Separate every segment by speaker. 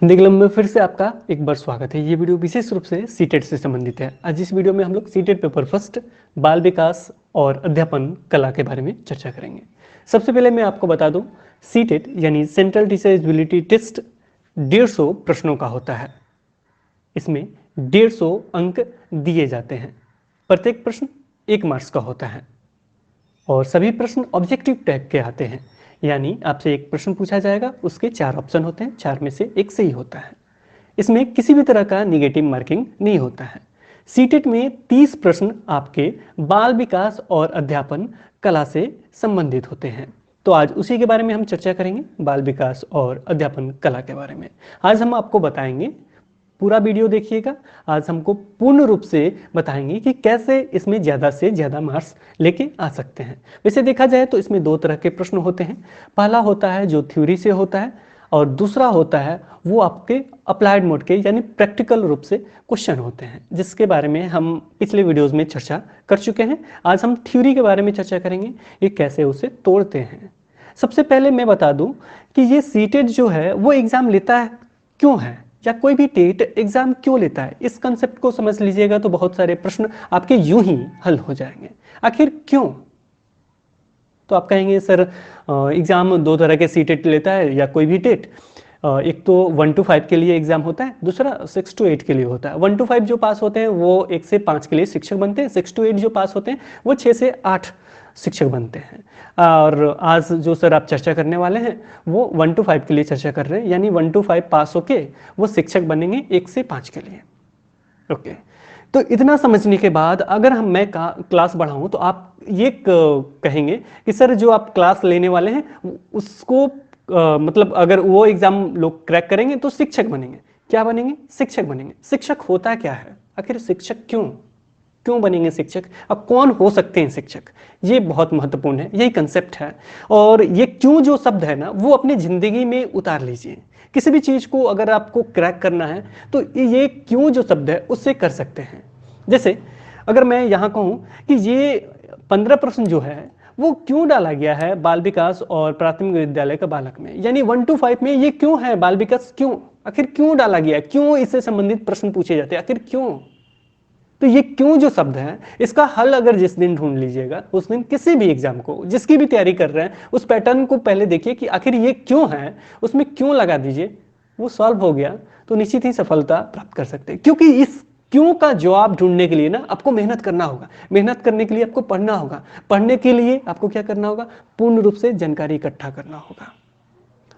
Speaker 1: निगलम में फिर से आपका एक बार स्वागत है। ये वीडियो विशेष रूप से सीटेट से संबंधित है। आज इस वीडियो में हम लोग सीटेट पेपर फर्स्ट बाल विकास और अध्यापन कला के बारे में चर्चा करेंगे। सबसे पहले मैं आपको बता दूं, सीटेट यानी सेंट्रल टीचर एलिजिबिलिटी टेस्ट 150 प्रश्नों का होता है। इसमें 150 अंक दिए जाते हैं। प्रत्येक प्रश्न 1 मार्क्स का होता है और सभी प्रश्न ऑब्जेक्टिव टाइप के आते हैं, यानी आपसे एक प्रश्न पूछा जाएगा, उसके 4 ऑप्शन होते हैं, 4 में से एक सही होता है। इसमें किसी भी तरह का निगेटिव मार्किंग नहीं होता है। सीटेट में 30 प्रश्न आपके बाल विकास और अध्यापन कला से संबंधित होते हैं। तो आज उसी के बारे में हम चर्चा करेंगे, बाल विकास और अध्यापन कला के बारे में। आज हम आपको बताएंगे, पूरा वीडियो देखिएगा। आज हमको पूर्ण रूप से बताएंगे कि कैसे इसमें ज़्यादा से ज़्यादा मार्क्स लेके आ सकते हैं। वैसे देखा जाए तो इसमें 2 तरह के प्रश्न होते हैं। पहला होता है जो थ्योरी से होता है और दूसरा होता है वो आपके अप्लाइड मोड के यानी प्रैक्टिकल रूप से क्वेश्चन होते हैं, जिसके बारे में हम पिछले वीडियोज़ में चर्चा कर चुके हैं। आज हम थ्योरी के बारे में चर्चा करेंगे, ये कैसे उसे तोड़ते हैं। सबसे पहले मैं बता दूं कि ये सीटेट जो है वो एग्ज़ाम लेता है क्यों है, या कोई भी टेट एग्जाम क्यों लेता है। इस कंसेप्ट को समझ लीजिएगा तो बहुत सारे प्रश्न आपके यूं ही हल हो जाएंगे। आखिर क्यों? तो आप कहेंगे सर एग्जाम 2 तरह के सीटेट लेता है या कोई भी टेट। एक तो 1 to 5 के लिए एग्जाम होता है, दूसरा 6 to 8 के लिए होता है। 1 to 5 जो पास होते हैं वो 1 से 5 के लिए शिक्षक बनते हैं, 6 to 8 जो पास होते हैं वो 6 से 8 शिक्षक बनते हैं। और आज जो सर आप चर्चा करने वाले हैं वो 1 to 5 के लिए चर्चा कर रहे हैं, यानी 1 to 5 पास होके वो शिक्षक बनेंगे 1 से 5 के लिए। ओके, तो इतना समझने के बाद अगर मैं क्लास बढ़ाऊं तो आप ये कहेंगे कि सर जो आप क्लास लेने वाले हैं उसको मतलब अगर वो एग्जाम लोग क्रैक करेंगे तो शिक्षक बनेंगे। क्या बनेंगे? शिक्षक बनेंगे। शिक्षक होता क्या है? आखिर शिक्षक क्यों क्यों बनेंगे शिक्षक? अब कौन हो सकते हैं शिक्षक? ये बहुत महत्वपूर्ण है, यही कंसेप्ट है। और ये क्यों जो शब्द है ना वो अपनी जिंदगी में उतार लीजिए। किसी भी चीज को अगर आपको क्रैक करना है तो ये क्यों जो शब्द है उससे कर सकते हैं। जैसे अगर मैं यहाँ कहूँ कि ये 15 प्रश्न जो है वो क्यों डाला गया है बाल विकास और प्राथमिक विद्यालय का बालक में, यानी 1 to 5 में ये क्यों है बाल विकास, क्यों आखिर क्यों डाला गया, क्यों इससे संबंधित प्रश्न पूछे जाते हैं, आखिर क्यों। तो ये क्यों जो शब्द है इसका हल अगर जिस दिन ढूंढ लीजिएगा उस दिन किसी भी एग्जाम को जिसकी भी तैयारी कर रहे हैं उस पैटर्न को पहले देखिए कि आखिर ये क्यों है, उसमें क्यों लगा दीजिए, वो सॉल्व हो गया तो निश्चित ही सफलता प्राप्त कर सकते हैं। क्योंकि इस क्यों का जवाब ढूंढने के लिए ना आपको मेहनत करना होगा। मेहनत करने के लिए आपको पढ़ना होगा। पढ़ने के लिए आपको क्या करना होगा? पूर्ण रूप से जानकारी इकट्ठा करना होगा।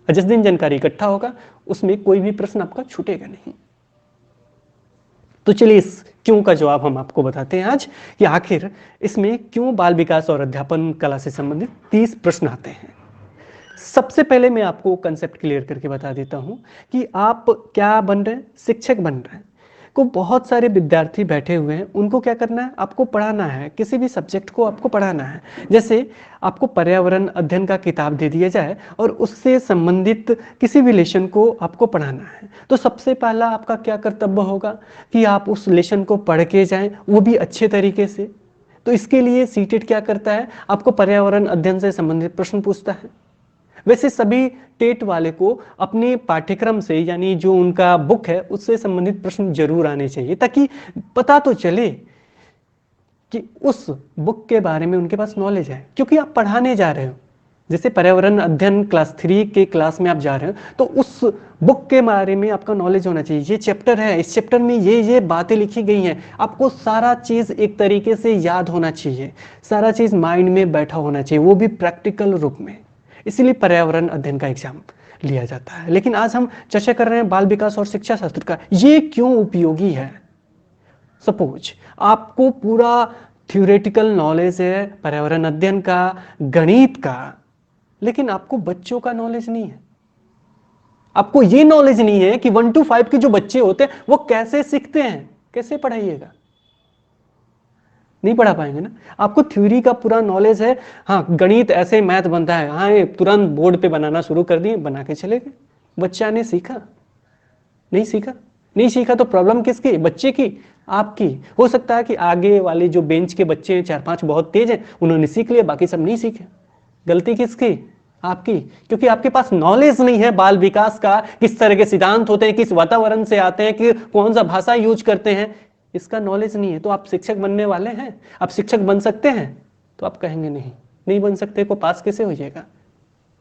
Speaker 1: और जिस दिन जानकारी इकट्ठा होगा उसमें कोई भी प्रश्न आपका छूटेगा नहीं। तो चलिए इस क्यों का जवाब हम आपको बताते हैं आज कि आखिर इसमें क्यों बाल विकास और अध्यापन कला से संबंधित 30 प्रश्न आते हैं। सबसे पहले मैं आपको कंसेप्ट क्लियर करके बता देता हूं कि आप क्या बन रहे हैं? शिक्षक बन रहे हैं। को बहुत सारे विद्यार्थी बैठे हुए हैं, उनको क्या करना है? आपको पढ़ाना है, किसी भी सब्जेक्ट को आपको पढ़ाना है। जैसे आपको पर्यावरण अध्ययन का किताब दे दिया जाए और उससे संबंधित किसी भी लेसन को आपको पढ़ाना है, तो सबसे पहला आपका क्या कर्तव्य होगा कि आप उस लेसन को पढ़ के जाएं, वो भी अच्छे तरीके से। तो इसके लिए सीटेट क्या करता है? आपको पर्यावरण अध्ययन से संबंधित प्रश्न पूछता है। वैसे सभी टेट वाले को अपने पाठ्यक्रम से यानी जो उनका बुक है उससे संबंधित प्रश्न जरूर आने चाहिए, ताकि पता तो चले कि उस बुक के बारे में उनके पास नॉलेज है, क्योंकि आप पढ़ाने जा रहे हो। जैसे पर्यावरण अध्ययन क्लास 3 के क्लास में आप जा रहे हो तो उस बुक के बारे में आपका नॉलेज होना चाहिए। ये चैप्टर है, इस चैप्टर में ये बातें लिखी गई हैं, आपको सारा चीज एक तरीके से याद होना चाहिए, सारा चीज माइंड में बैठा होना चाहिए, वो भी प्रैक्टिकल रूप में। इसीलिए पर्यावरण अध्ययन का एग्जाम लिया जाता है। लेकिन आज हम चर्चा कर रहे हैं बाल विकास और शिक्षा शास्त्र का। ये क्यों उपयोगी है? सपोज आपको पूरा थ्योरेटिकल नॉलेज है पर्यावरण अध्ययन का, गणित का, लेकिन आपको बच्चों का नॉलेज नहीं है। आपको ये नॉलेज नहीं है कि 1 to 5 के जो बच्चे होते हैं वो कैसे सीखते हैं, कैसे पढ़ाइएगा? नहीं पढ़ा पाएंगे ना। आपको थ्योरी का पूरा नॉलेज है, हाँ गणित ऐसे मैथ बनता है, हाँ ये तुरंत बोर्ड पे बनाना शुरू कर दिए, बना के चले गए। बच्चा ने सीखा? नहीं सीखा। नहीं सीखा तो प्रॉब्लम किसकी? बच्चे की, आपकी। हो सकता है कि आगे वाले जो बेंच के बच्चे हैं 4-5 बहुत तेज हैं, उन्होंने सीख लिया, बाकी सब नहीं सीखे। गलती किसकी? आपकी, क्योंकि आपके पास नॉलेज नहीं है बाल विकास का, किस तरह के सिद्धांत होते हैं, किस वातावरण से आते हैं, कि कौन सा भाषा यूज करते हैं, इसका नॉलेज नहीं है। तो आप शिक्षक बनने वाले हैं, आप शिक्षक बन सकते हैं? तो आप कहेंगे नहीं, नहीं बन सकते, को पास कैसे हो जाएगा?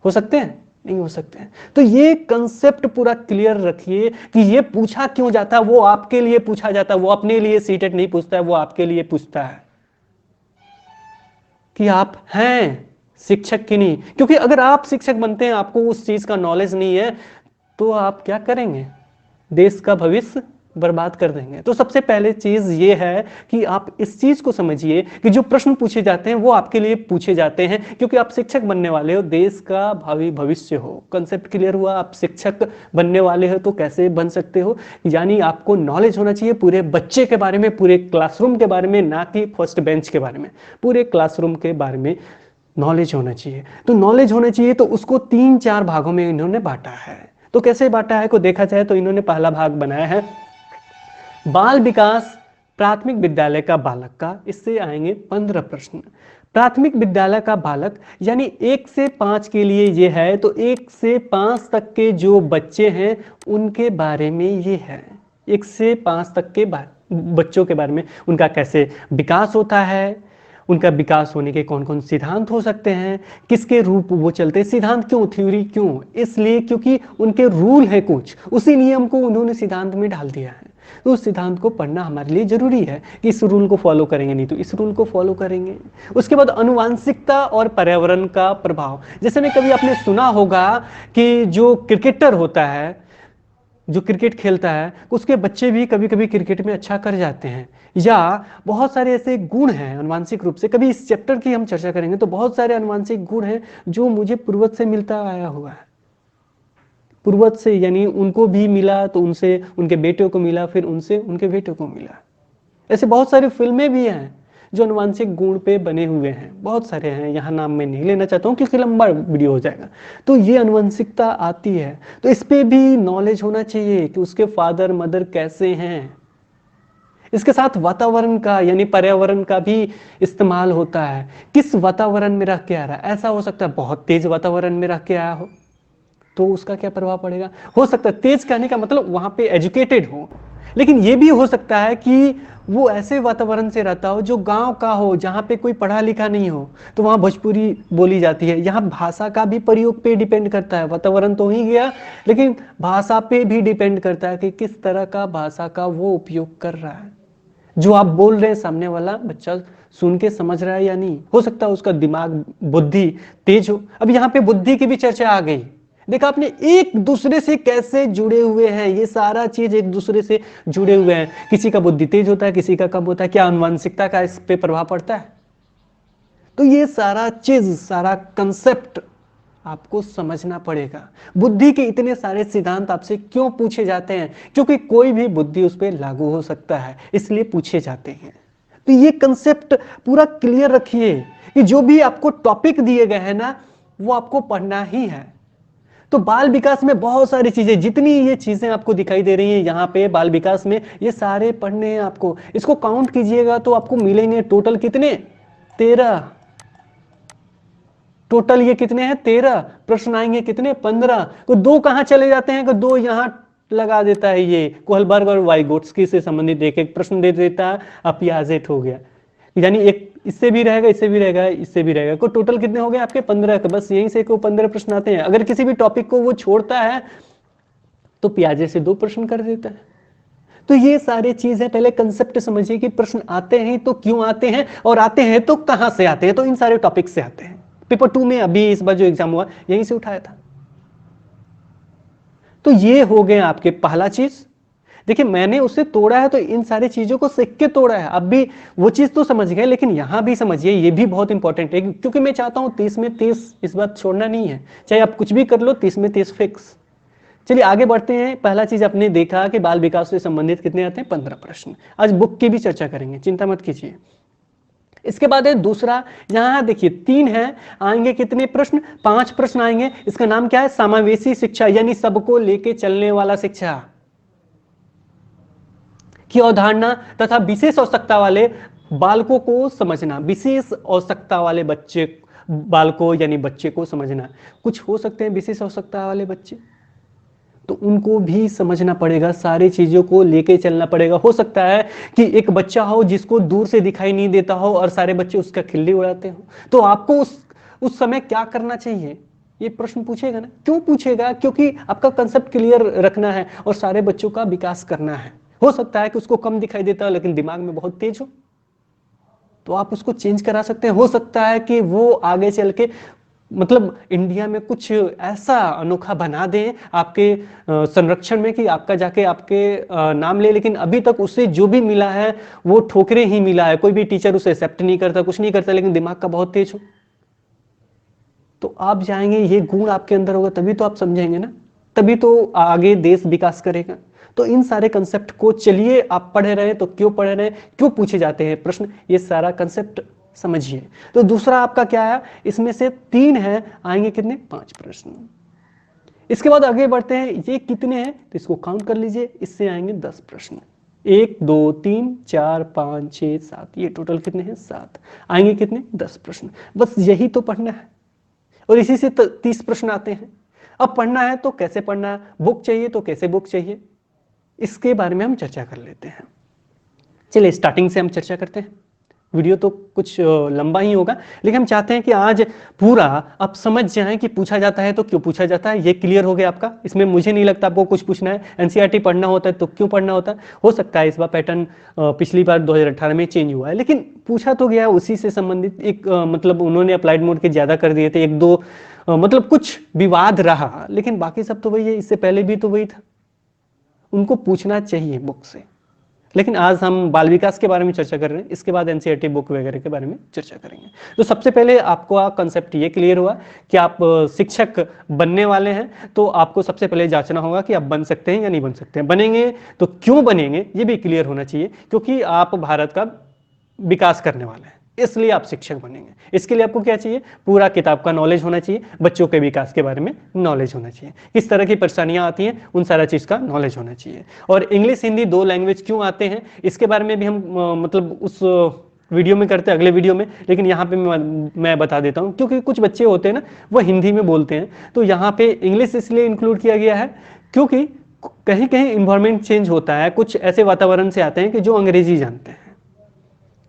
Speaker 1: हो सकते हैं? नहीं हो सकते हैं। तो ये कंसेप्ट पूरा क्लियर रखिए कि ये पूछा क्यों जाता है, वो आपके लिए पूछा जाता है, वो अपने लिए सीटेट नहीं पूछता है, वो आपके लिए पूछता है कि आप हैं शिक्षक की नहीं। क्योंकि अगर आप शिक्षक बनते हैं, आपको उस चीज का नॉलेज नहीं है, तो आप क्या करेंगे? देश का भविष्य बर्बाद कर देंगे। तो सबसे पहले चीज ये है कि आप इस चीज को समझिए कि जो प्रश्न पूछे जाते हैं वो आपके लिए पूछे जाते हैं, क्योंकि आप शिक्षक बनने वाले हो, देश का भावी भविष्य हो। कंसेप्ट क्लियर हुआ? आप शिक्षक बनने वाले हो तो कैसे बन सकते हो, यानी आपको नॉलेज होना चाहिए पूरे बच्चे के बारे में, पूरे क्लासरूम के बारे में, ना कि फर्स्ट बेंच के बारे में, पूरे क्लासरूम के बारे में नॉलेज होना चाहिए। तो नॉलेज होना चाहिए, तो उसको 3-4 भागों में इन्होंने बांटा है। तो कैसे बांटा है को देखा जाए तो इन्होंने पहला भाग बनाया है बाल विकास प्राथमिक विद्यालय का बालक का। इससे आएंगे 15 प्रश्न। प्राथमिक विद्यालय का बालक यानी 1 से 5 के लिए ये है, तो 1 से 5 तक के जो बच्चे हैं उनके बारे में ये है। 1 से 5 तक के बच्चों के बारे में, उनका कैसे विकास होता है, उनका विकास होने के कौन कौन सिद्धांत हो सकते हैं, किसके रूप वो चलते हैं। सिद्धांत क्यों, थ्योरी क्यों? इसलिए क्योंकि उनके रूल है कुछ, उसी नियम को उन्होंने सिद्धांत में डाल दिया है। तो उस सिद्धांत को पढ़ना हमारे लिए जरूरी है कि इस रूल को फॉलो करेंगे, नहीं तो इस रूल को फॉलो करेंगे। उसके बाद अनुवांशिकता और पर्यावरण का प्रभाव। जैसे में कभी आपने सुना होगा कि जो क्रिकेटर होता है, जो क्रिकेट खेलता है, उसके बच्चे भी कभी कभी क्रिकेट में अच्छा कर जाते हैं, या बहुत सारे ऐसे गुण हैं अनुवांशिक रूप से। कभी इस चैप्टर की हम चर्चा करेंगे तो बहुत सारे अनुवांशिक गुण हैं जो मुझे पूर्वज से मिलता आया हुआ है। पूर्वज से यानी उनको भी मिला तो उनसे उनके बेटों को मिला, फिर उनसे उनके बेटों को मिला। ऐसे बहुत सारी फिल्में भी हैं जो अनुवांशिक गुण पे बने हुए हैं, बहुत सारे हैं, यहाँ नाम मैं नहीं लेना चाहता हूँ क्योंकि लंबा वीडियो हो जाएगा। तो ये अनुवांशिकता आती है, तो इस पे भी नॉलेज होना चाहिए कि उसके फादर मदर कैसे हैं। इसके साथ वातावरण का यानी पर्यावरण का भी इस्तेमाल होता है। किस वातावरण में रह के आ रहा है? ऐसा हो सकता है बहुत तेज वातावरण में रह के आया हो, तो उसका क्या प्रभाव पड़ेगा? हो सकता है, तेज कहने का मतलब वहां पे एजुकेटेड हो, लेकिन यह भी हो सकता है कि वो ऐसे वातावरण से रहता हो जो गांव का हो, जहां पे कोई पढ़ा लिखा नहीं हो, तो वहां भोजपुरी बोली जाती है। यहाँ भाषा का भी प्रयोग पे डिपेंड करता है, वातावरण तो ही गया, लेकिन भाषा पे भी डिपेंड करता है कि किस तरह का भाषा का वो उपयोग कर रहा है। जो आप बोल रहे हैं सामने वाला बच्चा सुन के समझ रहा है या नहीं। हो सकता है उसका दिमाग बुद्धि तेज हो। अब यहाँ पे बुद्धि की भी चर्चा आ गई। देखा आपने, एक दूसरे से कैसे जुड़े हुए हैं, ये सारा चीज एक दूसरे से जुड़े हुए हैं। किसी का बुद्धि तेज होता है, किसी का कम होता है, क्या अनुवांशिकता का इस पे प्रभाव पड़ता है? तो ये सारा चीज, सारा कंसेप्ट आपको समझना पड़ेगा। बुद्धि के इतने सारे सिद्धांत आपसे क्यों पूछे जाते हैं? क्योंकि कोई भी बुद्धि उस पर लागू हो सकता है, इसलिए पूछे जाते हैं। तो ये कंसेप्ट पूरा क्लियर रखिए कि जो भी आपको टॉपिक दिए गए हैं ना, वो आपको पढ़ना ही है। तो बाल विकास में बहुत सारी चीजें, जितनी ये चीजें आपको दिखाई दे रही हैं यहाँ पे बाल विकास में, ये सारे पढ़ने हैं आपको। इसको काउंट कीजिएगा तो आपको मिलेंगे टोटल कितने? 13। टोटल ये कितने हैं? 13 प्रश्न आएंगे। कितने? 15। तो 2 कहां चले जाते हैं? 2 यहां लगा देता है। ये कोहलबर्ग और वाइगोट्स्की से संबंधित एक एक प्रश्न दे देता है, अब पियाजेट हो गया। यानी एक इससे भी रहेगा, इससे भी रहेगा, इससे भी रहेगा। को टोटल कितने हो गए आपके? 15। बस यहीं से को 15 प्रश्न आते हैं। अगर किसी भी टॉपिक को वो छोड़ता है तो पियाजे से 2 प्रश्न कर देता है। तो ये सारी चीज है। पहले कंसेप्ट समझिए कि प्रश्न आते हैं तो क्यों आते हैं, और आते हैं तो कहां से आते हैं। तो इन सारे टॉपिक से आते हैं। पेपर 2 में अभी इस बार जो एग्जाम हुआ यहीं से उठाया था। तो ये हो गया आपके पहला चीज। देखिए मैंने उसे तोड़ा है तो इन सारी चीजों को सीख के तोड़ा है। अब भी वो चीज तो समझ गए, लेकिन यहां भी समझिए, ये भी बहुत इंपॉर्टेंट है, क्योंकि मैं चाहता हूं 30 में 30 इस बार छोड़ना नहीं है। चाहे आप कुछ भी कर लो, 30 में 30 फिक्स। चलिए आगे बढ़ते हैं। पहला चीज आपने देखा कि बाल विकास से संबंधित कितने आते हैं? 15 प्रश्न। आज बुक की भी चर्चा करेंगे, चिंता मत कीजिए। इसके बाद है दूसरा, यहां देखिए 3 है, आएंगे कितने प्रश्न? 5 प्रश्न आएंगे। इसका नाम क्या है? समावेशी शिक्षा, यानी सबको लेके चलने वाला शिक्षा की अवधारणा तथा विशेष आवश्यकता वाले बालकों को समझना। विशेष आवश्यकता वाले बालकों यानी बच्चे को समझना है। कुछ हो सकते हैं विशेष आवश्यकता वाले बच्चे, तो उनको भी समझना पड़ेगा, सारी चीज़ों को लेके चलना पड़ेगा। हो सकता है कि एक बच्चा हो जिसको दूर से दिखाई नहीं देता हो और सारे बच्चे उसका खिल्ली उड़ाते हो, तो आपको उस समय क्या करना चाहिए, ये प्रश्न पूछेगा ना। क्यों पूछेगा? क्योंकि आपका कंसेप्ट क्लियर रखना है और सारे बच्चों का विकास करना है। हो सकता है कि उसको कम दिखाई देता हो लेकिन दिमाग में बहुत तेज हो, तो आप उसको चेंज करा सकते हैं। हो सकता है कि वो आगे चल के मतलब इंडिया में कुछ ऐसा अनोखा बना दें आपके संरक्षण में कि आपका जाके आपके नाम ले, लेकिन अभी तक उसे जो भी मिला है वो ठोकरे ही मिला है। कोई भी टीचर उसे एक्सेप्ट नहीं करता, कुछ नहीं करता, लेकिन दिमाग का बहुत तेज हो, तो आप जाएंगे, ये गुण आपके अंदर होगा तभी तो आप समझेंगे ना, तभी तो आगे देश विकास करेगा। तो इन सारे कंसेप्ट को चलिए आप पढ़ रहे हैं तो क्यों पढ़ रहे हैं, क्यों पूछे जाते हैं प्रश्न, ये सारा कंसेप्ट समझिए। तो दूसरा आपका क्या है, इसमें से 3 है, आएंगे कितने, 5 प्रश्न। इसके बाद आगे बढ़ते हैं, ये कितने हैं तो इसको काउंट कर लीजिए, इससे आएंगे 10 प्रश्न। 1 2 3 4 5 6 7, ये टोटल कितने हैं, 7। आएंगे कितने, 10 प्रश्न। बस यही तो पढ़ना है और इसी से 30 प्रश्न आते हैं। अब पढ़ना है तो कैसे पढ़ना है, बुक चाहिए तो कैसे बुक चाहिए, इसके बारे में हम चर्चा कर लेते हैं। चलिए स्टार्टिंग से हम चर्चा करते हैं। वीडियो तो कुछ लंबा ही होगा, लेकिन हम चाहते हैं कि आज पूरा आप समझ जाएं कि पूछा जाता है तो क्यों पूछा जाता है। ये क्लियर हो गया आपका। इसमें मुझे नहीं लगता आपको कुछ पूछना है। एनसीईआरटी पढ़ना होता है तो क्यों पढ़ना होता है। हो सकता है इस बार पैटर्न पिछली बार 2018 में चेंज हुआ है, लेकिन पूछा तो गया उसी से संबंधित। एक मतलब उन्होंने अप्लाइड मोड के ज्यादा कर दिए थे, 1-2 मतलब कुछ विवाद रहा, लेकिन बाकी सब तो वही है। इससे पहले भी तो वही था। उनको पूछना चाहिए बुक से। लेकिन आज हम बाल विकास के बारे में चर्चा कर रहे हैं, इसके बाद एनसीईआरटी बुक वगैरह के बारे में चर्चा करेंगे। तो सबसे पहले आपको कंसेप्ट ये क्लियर हुआ कि आप शिक्षक बनने वाले हैं, तो आपको सबसे पहले जांचना होगा कि आप बन सकते हैं या नहीं बन सकते हैं। बनेंगे तो क्यों बनेंगे ये भी क्लियर होना चाहिए, क्योंकि आप भारत का विकास करने वाले हैं, इसलिए आप शिक्षक बनेंगे। इसके लिए आपको क्या चाहिए, पूरा किताब का नॉलेज होना चाहिए, बच्चों के विकास के बारे में नॉलेज होना चाहिए, किस तरह की परेशानियां आती हैं उन सारा चीज का नॉलेज होना चाहिए। और इंग्लिश हिंदी 2 लैंग्वेज क्यों आते हैं इसके बारे में भी हम मतलब उस वीडियो में करते हैं, अगले वीडियो में। लेकिन यहाँ पे मैं बता देता हूँ, क्योंकि कुछ बच्चे होते हैं ना वो हिंदी में बोलते हैं, तो यहाँ पे इंग्लिश इसलिए इंक्लूड किया गया है क्योंकि कहीं कहीं इन्वायरमेंट चेंज होता है, कुछ ऐसे वातावरण से आते हैं कि जो अंग्रेजी जानते हैं,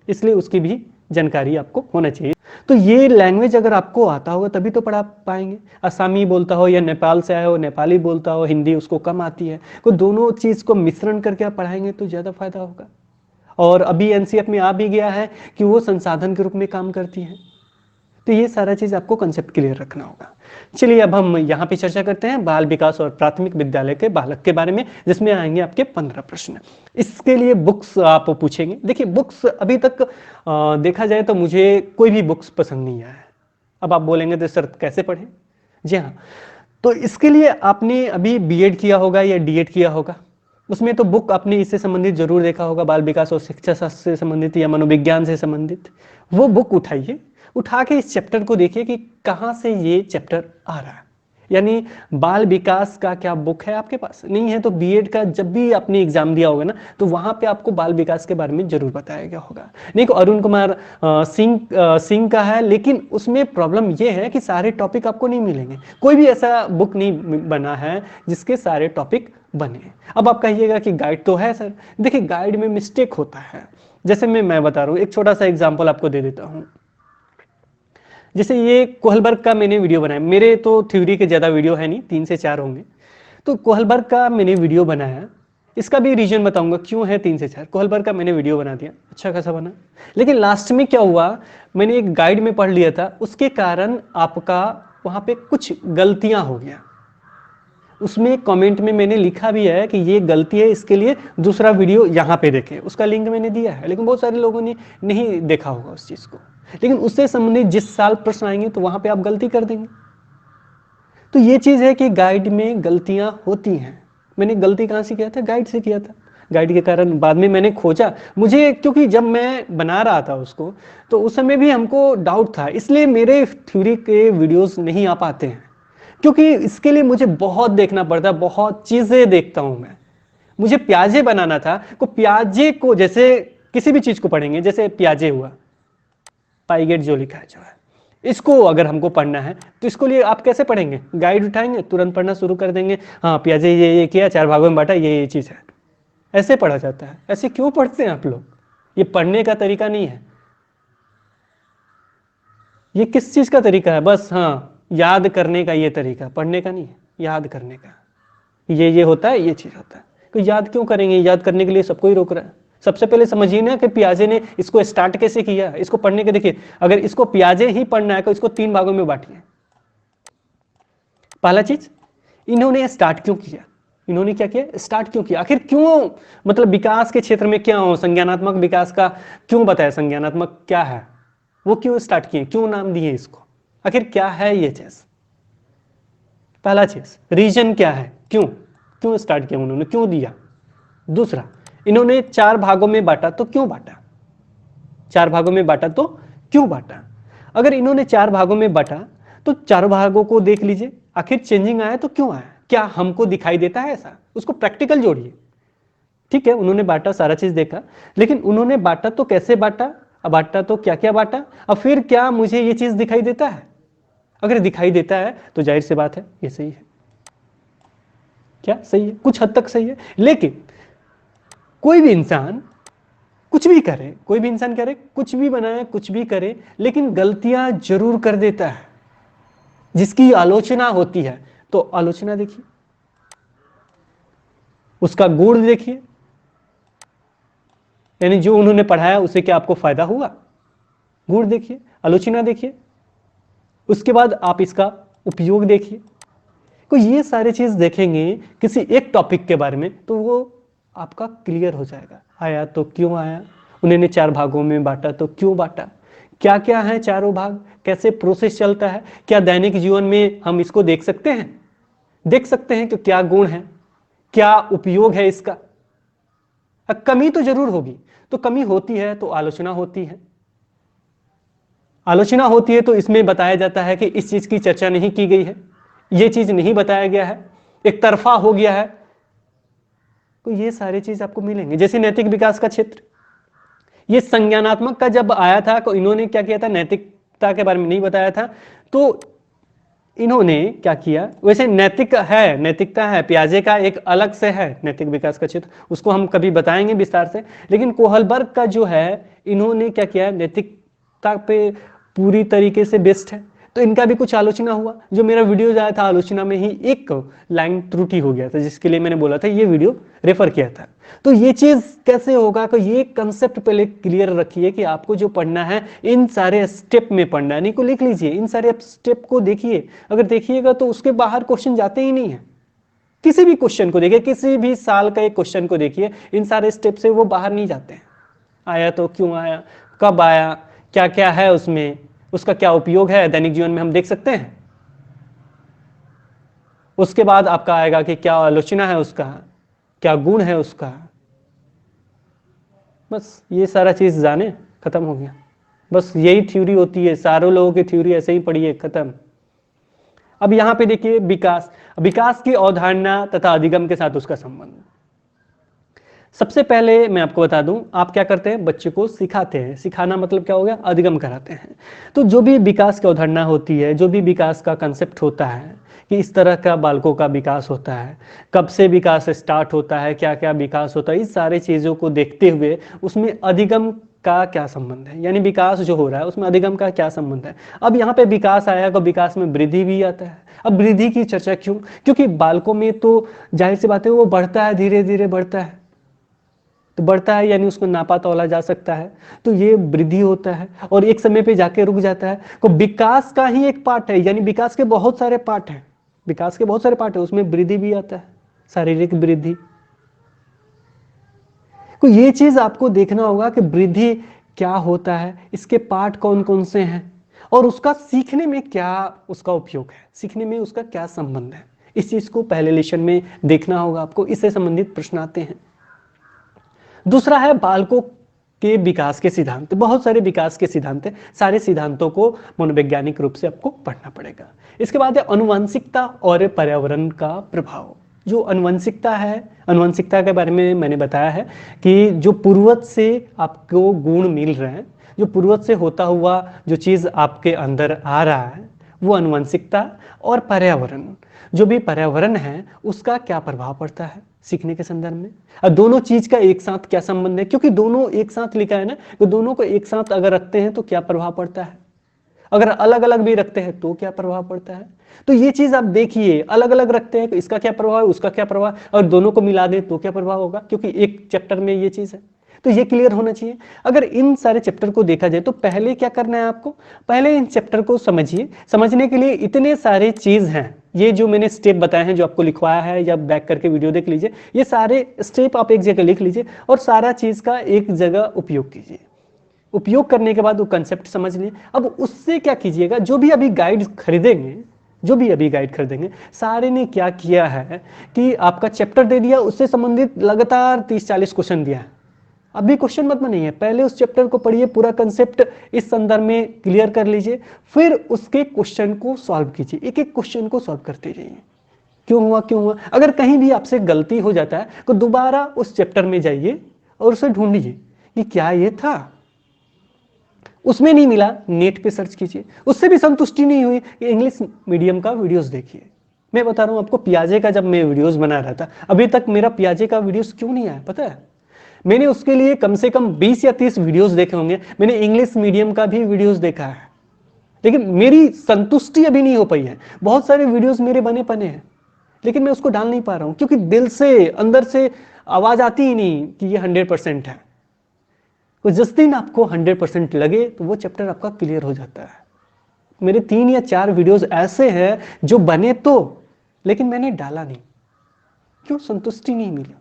Speaker 1: इसलिए उसकी भी जानकारी आपको होना चाहिए। तो ये लैंग्वेज अगर आपको आता होगा तभी तो पढ़ा पाएंगे। असमी बोलता हो या नेपाल से आया हो नेपाली बोलता हो, हिंदी उसको कम आती है, तो दोनों चीज को मिश्रण करके आप पढ़ाएंगे तो ज्यादा फायदा होगा। और अभी एनसीईआरटी में आ भी गया है कि वो संसाधन के रूप में काम करती है। तो ये सारा चीज आपको कंसेप्ट क्लियर रखना होगा। चलिए अब हम यहाँ पे चर्चा करते हैं बाल विकास और प्राथमिक विद्यालय के बालक के बारे में, जिसमें आएंगे आपके 15 प्रश्न। इसके लिए बुक्स आप पूछेंगे। देखिए बुक्स अभी तक देखा जाए तो मुझे कोई भी बुक्स पसंद नहीं आया है। अब आप बोलेंगे तो सर कैसे पढ़ें। जी हाँ, तो इसके लिए आपने अभी बीएड किया होगा या डीएड किया होगा, उसमें तो बुक आपने इससे संबंधित जरूर देखा होगा, बाल विकास और शिक्षा शास्त्र से संबंधित या मनोविज्ञान से संबंधित। वो बुक उठाइए, उठा के इस चैप्टर को देखिए कि कहाँ से ये चैप्टर आ रहा है। यानी बाल विकास का क्या बुक है आपके पास, नहीं है तो बीएड का जब भी आपने एग्जाम दिया होगा ना तो वहां पे आपको बाल विकास के बारे में जरूर बताया गया होगा। नहीं तो अरुण कुमार सिंह का है, लेकिन उसमें प्रॉब्लम ये है कि सारे टॉपिक आपको नहीं मिलेंगे। कोई भी ऐसा बुक नहीं बना है जिसके सारे टॉपिक बने। अब आप कहिएगा कि गाइड तो है सर। देखिए गाइड में मिस्टेक होता है, जैसे मैं बता रहा हूँ, एक छोटा सा एग्जाम्पल आपको दे देता हूँ। जैसे ये कोहलबर्ग का मैंने वीडियो बनाया, मेरे तो थ्योरी के ज़्यादा वीडियो है नहीं, 3 से 4 होंगे। तो कोहलबर्ग का मैंने वीडियो बनाया, इसका भी रीजन बताऊंगा क्यों है 3 से 4। कोहलबर्ग का मैंने वीडियो बना दिया, अच्छा खासा बना, लेकिन लास्ट में क्या हुआ, मैंने एक गाइड में पढ़ लिया था, उसके कारण आपका वहाँ पे कुछ गलतियाँ हो गया। उसमें कमेंट में मैंने लिखा भी है कि ये गलती है, इसके लिए दूसरा वीडियो यहाँ पे देखें, उसका लिंक मैंने दिया है, लेकिन बहुत सारे लोगों ने नहीं देखा होगा उस चीज़ को। लेकिन उससे संबंधित जिस साल प्रश्न आएंगे तो वहां पे आप गलती कर देंगे। तो ये चीज है कि गाइड में गलतियां होती हैं। मैंने गलती कहां से किया था, गाइड से किया था। गाइड के कारण बाद में मैंने खोजा, मुझे क्योंकि जब मैं बना रहा था उसको तो उस समय भी हमको डाउट था, इसलिए मेरे थ्योरी के वीडियोस नहीं आ पाते हैं, क्योंकि इसके लिए मुझे बहुत देखना पड़ता है, बहुत चीजें देखता हूं मैं। मुझे प्याजे बनाना था, को प्याजे को जैसे किसी भी चीज को पढ़ेंगे, जैसे प्याजे हुआ, पाईगेट जो लिखा है जो है, इसको अगर हमको पढ़ना है तो इसको लिए आप कैसे पढ़ेंगे? गाइड उठाएंगे, तुरंत पढ़ना शुरू कर देंगे, हाँ पियाजे ये किया, 4 भागों में बांटा, ये चीज़ है। ऐसे पढ़ा जाता है। ऐसे क्यों पढ़ते हैं आप लोग? ये पढ़ने का तरीका नहीं है। ये किस चीज़ का तरीका है? बस हाँ, याद करने का ये तरीका, पढ़ने का नहीं है, याद करने का। ये होता है, ये चीज़ होता है। तो याद क्यों करेंगे? याद करने के लिए सबको ही रोक रहा है। सबसे पहले समझिए ना कि पियाजे ने इसको स्टार्ट कैसे किया। इसको पढ़ने के देखिए, अगर इसको पियाजे ही पढ़ना है तो इसको 3 भागों में बांटिए। पहला चीज, इन्होंने स्टार्ट क्यों किया? इन्होंने क्या किया? स्टार्ट क्यों किया? आखिर क्यों? मतलब विकास के क्षेत्र में क्या हो, संज्ञानात्मक विकास का क्यों बताया? संज्ञानात्मक क्या है वो क्यों स्टार्ट किए, क्यों नाम दिए इसको? आखिर क्या है ये चीज? पहला चीज, रीजन क्या है, क्यों क्यों स्टार्ट किया उन्होंने, क्यों दिया? दूसरा, इन्होंने 4 भागों में बांटा तो क्यों बांटा? 4 भागों में बांटा तो क्यों बांटा? अगर इन्होंने 4 भागों में बांटा तो 4 भागों को देख लीजिए, आखिर चेंजिंग आया तो क्यों आया? क्या हमको दिखाई देता है ऐसा? उसको प्रैक्टिकल जोड़िए। ठीक है, उन्होंने बांटा, सारा चीज देखा, लेकिन उन्होंने बांटा तो कैसे बांटा, अब बांटा तो क्या क्या बांटा, अब फिर क्या मुझे ये चीज दिखाई देता है? अगर दिखाई देता है तो जाहिर सी बात है ये सही है। क्या सही है? कुछ हद तक सही है। लेकिन कोई भी इंसान कुछ भी करे, कोई भी इंसान करे, कुछ भी बनाए, कुछ भी करे, लेकिन गलतियां जरूर कर देता है जिसकी आलोचना होती है। तो आलोचना देखिए, उसका गुण देखिए, यानी जो उन्होंने पढ़ाया उसे क्या आपको फायदा हुआ? गुण देखिए, आलोचना देखिए, उसके बाद आप इसका उपयोग देखिए। तो ये सारे चीज देखेंगे किसी एक टॉपिक के बारे में तो वो आपका क्लियर हो जाएगा। आया तो क्यों आया, उन्होंने 4 भागों में बांटा तो क्यों बांटा, क्या क्या है चारों भाग, कैसे प्रोसेस चलता है, क्या दैनिक जीवन में हम इसको देख सकते हैं? देख सकते हैं कि क्या गुण है, क्या उपयोग है इसका। कमी तो जरूर होगी, तो कमी होती है तो आलोचना होती है। आलोचना होती है तो इसमें बताया जाता है कि इस चीज की चर्चा नहीं की गई है, ये चीज नहीं बताया गया है, एक तरफा हो गया है। तो ये सारी चीज आपको मिलेंगे। जैसे नैतिक विकास का क्षेत्र, ये संज्ञानात्मक का जब आया था तो इन्होंने क्या किया था? नैतिकता के बारे में नहीं बताया था, तो इन्होंने क्या किया? वैसे नैतिक है, नैतिकता है, पियाजे का एक अलग से है नैतिक विकास का क्षेत्र, उसको हम कभी बताएंगे विस्तार से। लेकिन कोहलबर्ग का जो है, इन्होंने क्या किया? नैतिकता पे पूरी तरीके से बेस्ड है। तो इनका भी कुछ आलोचना हुआ। जो मेरा वीडियो आया था आलोचना में ही एक लाइन त्रुटि हो गया था, जिसके लिए मैंने बोला था ये वीडियो रेफर किया था। तो ये चीज कैसे होगा? कि ये कंसेप्ट पहले क्लियर रखिए कि आपको जो पढ़ना है इन सारे स्टेप में पढ़ना है। नहीं को लिख लीजिए, इन सारे स्टेप को देखिए। अगर देखिएगा तो उसके बाहर क्वेश्चन जाते ही नहीं है। किसी भी क्वेश्चन को देखिए, किसी भी साल का एक क्वेश्चन को देखिए, इन सारे स्टेप से वो बाहर नहीं जाते हैं। आया तो क्यों आया, कब आया, क्या क्या है उसमें, उसका क्या उपयोग है दैनिक जीवन में हम देख सकते हैं। उसके बाद आपका आएगा कि क्या आलोचना है उसका, क्या गुण है उसका। बस ये सारा चीज जाने, खत्म हो गया। बस यही थ्योरी होती है, सारों लोगों की थ्योरी ऐसे ही पढ़ी है, खत्म। अब यहां पे देखिए विकास, विकास की अवधारणा तथा अधिगम के साथ उसका संबंध। सबसे पहले मैं आपको बता दूं, आप क्या करते हैं? बच्चे को सिखाते हैं। सिखाना मतलब क्या हो गया? अधिगम कराते हैं। तो जो भी विकास की अवधारणा होती है, जो भी विकास का कंसेप्ट होता है कि इस तरह का बालकों का विकास होता है, कब से विकास स्टार्ट होता है, क्या क्या विकास होता है, इस सारे चीज़ों को देखते हुए उसमें अधिगम का क्या संबंध है, यानी विकास जो हो रहा है उसमें अधिगम का क्या संबंध है। अब यहाँ पे विकास आया तो विकास में वृद्धि भी आता है। अब वृद्धि की चर्चा क्यों? क्योंकि बालकों में तो जाहिर सी बात है वो बढ़ता है, धीरे धीरे बढ़ता है, तो बढ़ता है यानी उसको नापा तौला जा सकता है, तो ये वृद्धि होता है और एक समय पे जाके रुक जाता है। तो विकास का ही एक पार्ट है, यानी विकास के बहुत सारे पार्ट हैं, विकास के बहुत सारे पार्ट है, उसमें वृद्धि भी आता है, शारीरिक वृद्धि। तो ये चीज आपको देखना होगा कि वृद्धि क्या होता है, इसके पार्ट कौन कौन से हैं और उसका सीखने में क्या उसका उपयोग है, सीखने में उसका क्या संबंध है। इस चीज को पहले लेसन में देखना होगा आपको, इससे संबंधित प्रश्न आते हैं। दूसरा है बालकों के विकास के सिद्धांत। बहुत सारे विकास के सिद्धांत हैं, सारे सिद्धांतों को मनोवैज्ञानिक रूप से आपको पढ़ना पड़ेगा। इसके बाद है अनुवांशिकता और पर्यावरण का प्रभाव। जो अनुवांशिकता है, अनुवांशिकता के बारे में मैंने बताया है कि जो पूर्वज से आपको गुण मिल रहे हैं, जो पूर्वज से होता हुआ जो चीज़ आपके अंदर आ रहा है वो आनुवंशिकता और पर्यावरण, जो भी पर्यावरण है उसका क्या प्रभाव पड़ता है सीखने के संदर्भ में। और दोनों चीज का एक साथ क्या संबंध है, क्योंकि दोनों एक साथ लिखा है ना, तो दोनों को एक साथ अगर रखते हैं तो क्या प्रभाव पड़ता है, अगर अलग अलग भी रखते हैं तो क्या प्रभाव पड़ता है। तो ये चीज आप देखिए, अलग अलग रखते हैं तो इसका क्या प्रभाव है, उसका क्या प्रभाव, और दोनों को मिला दें तो क्या प्रभाव होगा, क्योंकि एक चैप्टर में ये चीज है। तो ये क्लियर होना चाहिए। अगर इन सारे चैप्टर को देखा जाए तो पहले क्या करना है आपको, पहले इन चैप्टर को समझिए। समझने के लिए इतने सारे चीज हैं, ये जो मैंने स्टेप बताए हैं, जो आपको लिखवाया है या बैक करके वीडियो देख लीजिए, ये सारे स्टेप आप एक जगह लिख लीजिए और सारा चीज का एक जगह उपयोग कीजिए। उपयोग करने के बाद वो कंसेप्ट समझ लिए। अब उससे क्या कीजिएगा, जो भी अभी गाइड खरीदेंगे, सारे ने क्या किया है कि आपका चैप्टर दे दिया, उससे संबंधित लगातार 30-40 क्वेश्चन दिया है। अभी क्वेश्चन मत बनाइए, पहले उस चैप्टर को पढ़िए, पूरा कंसेप्ट इस संदर्भ में क्लियर कर लीजिए, फिर उसके क्वेश्चन को सॉल्व कीजिए, एक एक क्वेश्चन को सॉल्व करते जाइए। क्यों हुआ। अगर कहीं भी आपसे गलती हो जाता है तो दोबारा उस चैप्टर में जाइए और उसे ढूंढिए कि क्या ये था, उसमें नहीं मिला नेट पे सर्च कीजिए, उससे भी संतुष्टि नहीं हुई कि इंग्लिश मीडियम का वीडियोस देखिए। मैं बता रहा हूं आपको, पियाजे का जब मैं वीडियोस बना रहा था, अभी तक मेरा पियाजे का वीडियोस क्यों नहीं आया पता है, मैंने उसके लिए कम से कम 20 या 30 वीडियोस देखे होंगे, मैंने इंग्लिश मीडियम का भी वीडियोस देखा है, लेकिन मेरी संतुष्टि अभी नहीं हो पाई है। बहुत सारे वीडियोस मेरे बने पने हैं, लेकिन मैं उसको डाल नहीं पा रहा हूं, क्योंकि दिल से अंदर से आवाज आती ही नहीं कि ये 100% है। तो जिस दिन आपको 100% लगे तो वो चैप्टर आपका क्लियर हो जाता है। मेरे 3 या 4 वीडियोस ऐसे हैं जो बने तो, लेकिन मैंने डाला नहीं, क्यों, संतुष्टि नहीं मिला।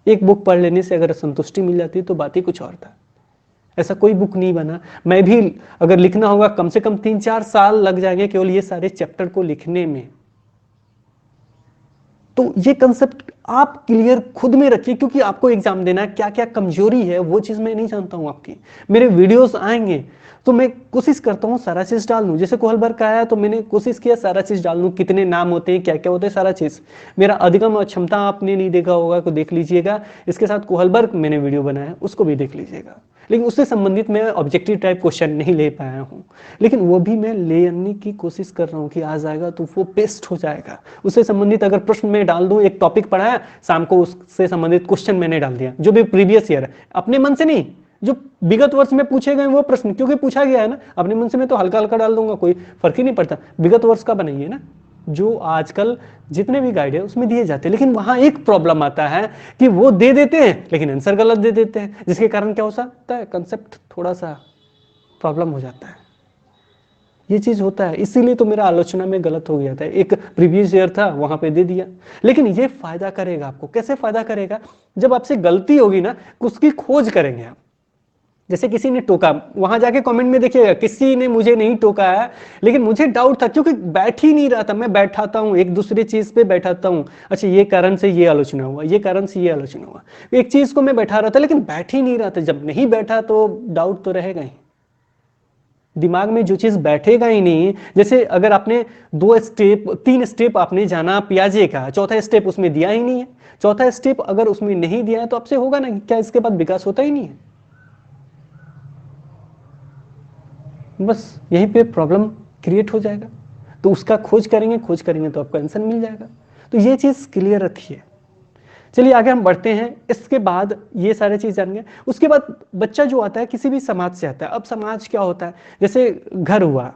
Speaker 1: एक बुक पढ़ लेने से अगर संतुष्टि मिल जाती तो बात ही कुछ और था। ऐसा कोई बुक नहीं बना। मैं भी अगर लिखना होगा कम से कम 3-4 साल लग जाएंगे केवल ये सारे चैप्टर को लिखने में। तो ये कंसेप्ट आप क्लियर खुद में रखिए, क्योंकि आपको एग्जाम देना है। क्या क्या कमजोरी है वो चीज मैं नहीं जानता हूं आपकी। मेरे वीडियोस आएंगे तो मैं कोशिश करता हूं सारा चीज डाल दूं। जैसे कोहलबर्ग का आया तो मैंने कोशिश किया सारा चीज डाल दूं, कितने नाम होते हैं, क्या क्या होते हैं, सारा चीज। मेरा अधिगम क्षमता आपने नहीं देखा होगा तो देख लीजिएगा, इसके साथ कोहलबर्ग मैंने वीडियो बनाया उसको भी देख लीजिएगा। लेकिन उससे संबंधित मैं ऑब्जेक्टिव टाइप क्वेश्चन नहीं ले पाया हूं, लेकिन वो भी मैं ले आने की कोशिश कर रहा हूं कि आ जाएगा तो वो पेस्ट हो जाएगा। उससे संबंधित अगर प्रश्न मैं डाल दूं, एक टॉपिक पढ़ाया, शाम को उससे संबंधित क्वेश्चन मैंने डाल दिया, जो भी प्रीवियस ईयर है, अपने मन से नहीं, जो विगत वर्ष में पूछे गए वो प्रश्न, क्योंकि पूछा गया है ना, अपने मन से मैं तो हल्का हल्का डाल दूंगा, कोई फर्क ही नहीं पड़ता। विगत वर्ष का बनाइए ना, जो आजकल जितने भी गाइड है उसमें दिए जाते हैं। लेकिन वहां एक प्रॉब्लम आता है कि वो दे देते हैं लेकिन आंसर गलत दे देते हैं, जिसके कारण क्या हो सकता है, कंसेप्ट थोड़ा सा प्रॉब्लम हो जाता है। ये चीज होता है, इसीलिए तो मेरा आलोचना में गलत हो गया था। एक प्रीवियस ईयर था वहां पे दे दिया, लेकिन ये फायदा करेगा आपको। कैसे फायदा करेगा, जब आपसे गलती होगी ना उसकी खोज करेंगे आप। जैसे किसी ने टोका, वहां जाके कमेंट में देखिएगा, किसी ने मुझे नहीं टोका है लेकिन मुझे डाउट था, क्योंकि बैठ ही नहीं रहा था। मैं बैठाता हूं एक दूसरी चीज पे बैठाता हूं, अच्छा ये कारण से ये आलोचना हुआ, ये कारण से ये आलोचना हुआ, एक चीज को मैं बैठा रहा था लेकिन बैठ ही नहीं रहा था। जब नहीं बैठा तो डाउट तो रहेगा ही दिमाग में, जो चीज बैठेगा ही नहीं। जैसे अगर आपने 2 स्टेप 3 स्टेप आपने जाना पियाजे का, चौथा स्टेप उसमें दिया ही नहीं है, चौथा स्टेप अगर उसमें नहीं दिया है तो आपसे होगा ना, क्या इसके बाद विकास होता ही नहीं है। बस यहीं पे प्रॉब्लम क्रिएट हो जाएगा। तो उसका खोज करेंगे तो आपको आंसर मिल जाएगा। तो ये चीज क्लियर रखिए। चलिए आगे हम बढ़ते हैं। इसके बाद ये सारे चीज जान गए, उसके बाद बच्चा जो आता है किसी भी समाज से आता है। अब समाज क्या होता है, जैसे घर हुआ,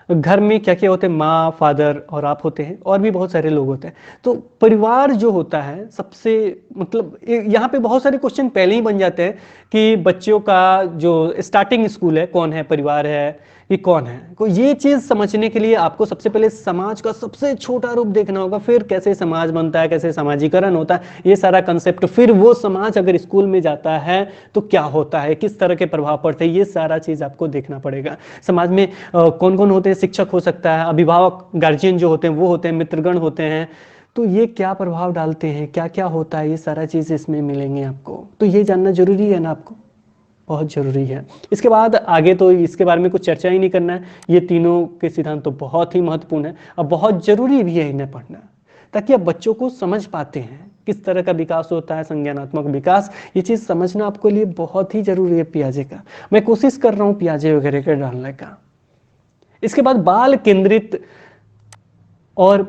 Speaker 1: घर में क्या क्या होते हैं, माँ, फादर और आप होते हैं, और भी बहुत सारे लोग होते हैं। तो परिवार जो होता है सबसे, मतलब यहाँ पे बहुत सारे क्वेश्चन पहले ही बन जाते हैं कि बच्चों का जो स्टार्टिंग स्कूल है कौन है, परिवार है कि कौन है। तो ये चीज समझने के लिए आपको सबसे पहले समाज का सबसे छोटा रूप देखना होगा, फिर कैसे समाज बनता है, कैसे समाजीकरण होता है, ये सारा कंसेप्ट, फिर वो समाज अगर स्कूल में जाता है तो क्या होता है, किस तरह के प्रभाव पड़ते हैं, ये सारा चीज आपको देखना पड़ेगा। समाज में कौन कौन होते हैं, शिक्षक हो सकता है, अभिभावक गार्जियन जो होते हैं वो होते हैं, मित्रगण होते हैं, तो ये क्या प्रभाव डालते हैं, क्या क्या होता है, ये सारा चीज इसमें मिलेंगे आपको। तो ये जानना जरूरी है ना, आपको बहुत जरूरी है। इसके बाद आगे तो इसके बारे में कुछ चर्चा ही नहीं करना है। ये तीनों के सिद्धांत तो बहुत ही महत्वपूर्ण है और बहुत जरूरी भी है इन्हें पढ़ना, ताकि आप बच्चों को समझ पाते हैं किस तरह का विकास होता है, संज्ञानात्मक विकास, ये चीज़ समझना आपके लिए बहुत ही जरूरी है पियाजे का। मैं कोशिश कर रहा हूँ पियाजे वगैरह का डालने का। इसके बाद बाल केंद्रित और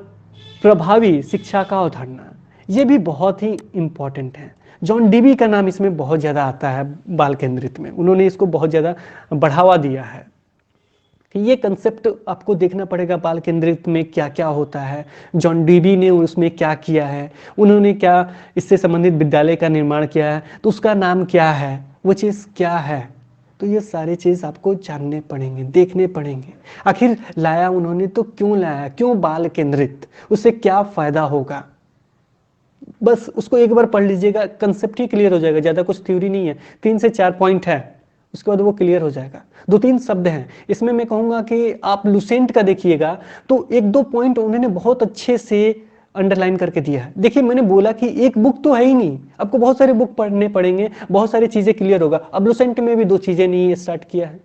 Speaker 1: प्रभावी शिक्षा का अवधारणा, ये भी बहुत ही इंपॉर्टेंट है। जॉन डीवी का नाम इसमें बहुत ज़्यादा आता है बाल केंद्रित में, उन्होंने इसको बहुत ज़्यादा बढ़ावा दिया है। ये कंसेप्ट आपको देखना पड़ेगा बाल केंद्रित में क्या क्या होता है, जॉन डीवी ने उसमें क्या किया है, उन्होंने क्या इससे संबंधित विद्यालय का निर्माण किया है, तो उसका नाम क्या है, वो चीज़ क्या है। तो ये सारी चीज़ आपको जानने पड़ेंगे, देखने पड़ेंगे। आखिर लाया उन्होंने तो क्यों लाया, क्यों बाल केंद्रित, उससे क्या फ़ायदा होगा, बस उसको एक बार पढ़ लीजिएगा, कंसेप्ट ही क्लियर हो जाएगा। ज़्यादा कुछ थ्योरी नहीं है, 3 से 4 पॉइंट है, उसके बाद वो क्लियर हो जाएगा। 2-3 शब्द हैं इसमें, मैं कहूँगा कि आप लुसेंट का देखिएगा तो 1-2 पॉइंट उन्होंने बहुत अच्छे से अंडरलाइन करके दिया है। देखिए मैंने बोला कि एक बुक तो है ही नहीं, आपको बहुत सारे बुक पढ़ने पड़ेंगे, बहुत सारी चीज़ें क्लियर होगा। अब लुसेंट में भी 2 चीज़ें नहीं स्टार्ट किया है।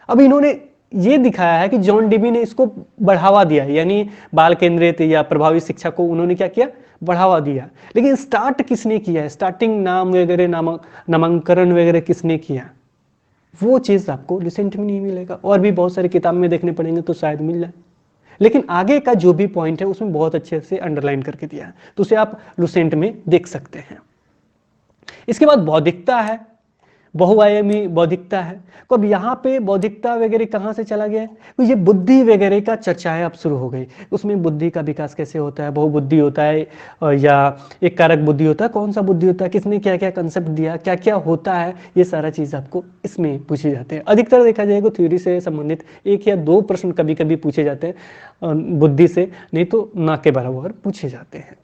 Speaker 1: अब इन्होंने ये दिखाया है कि जॉन डीवी ने इसको बढ़ावा दिया, यानी बाल केंद्रित या प्रभावी शिक्षा को उन्होंने क्या किया, बढ़ावा दिया। लेकिन स्टार्ट किसने किया है, स्टार्टिंग नाम वगैरह नामांकन वगैरह किसने किया, वो चीज़ आपको लुसेंट में नहीं मिलेगा। और भी बहुत सारी किताब में देखने पड़ेंगे तो शायद मिल जाए, लेकिन आगे का जो भी पॉइंट है उसमें बहुत अच्छे से अंडरलाइन करके दिया है, तो उसे आप लुसेंट में देख सकते हैं। इसके बाद बौद्धिकता है, बहुआयामी बौद्धिकता है। तो अब यहाँ पे बौद्धिकता वगैरह कहाँ से चला गया है, तो ये बुद्धि वगैरह का चर्चाएं अब शुरू हो गई। उसमें बुद्धि का विकास कैसे होता है, बहुबुद्धि होता है या एक कारक बुद्धि होता है, कौन सा बुद्धि होता है, किसने क्या क्या कंसेप्ट दिया, क्या क्या होता है, ये सारा चीज़ आपको इसमें पूछे जाते हैं। अधिकतर देखा जाएगा थ्योरी से संबंधित 1 या 2 प्रश्न कभी कभी पूछे जाते हैं बुद्धि से, नहीं तो ना के बराबर पूछे जाते हैं।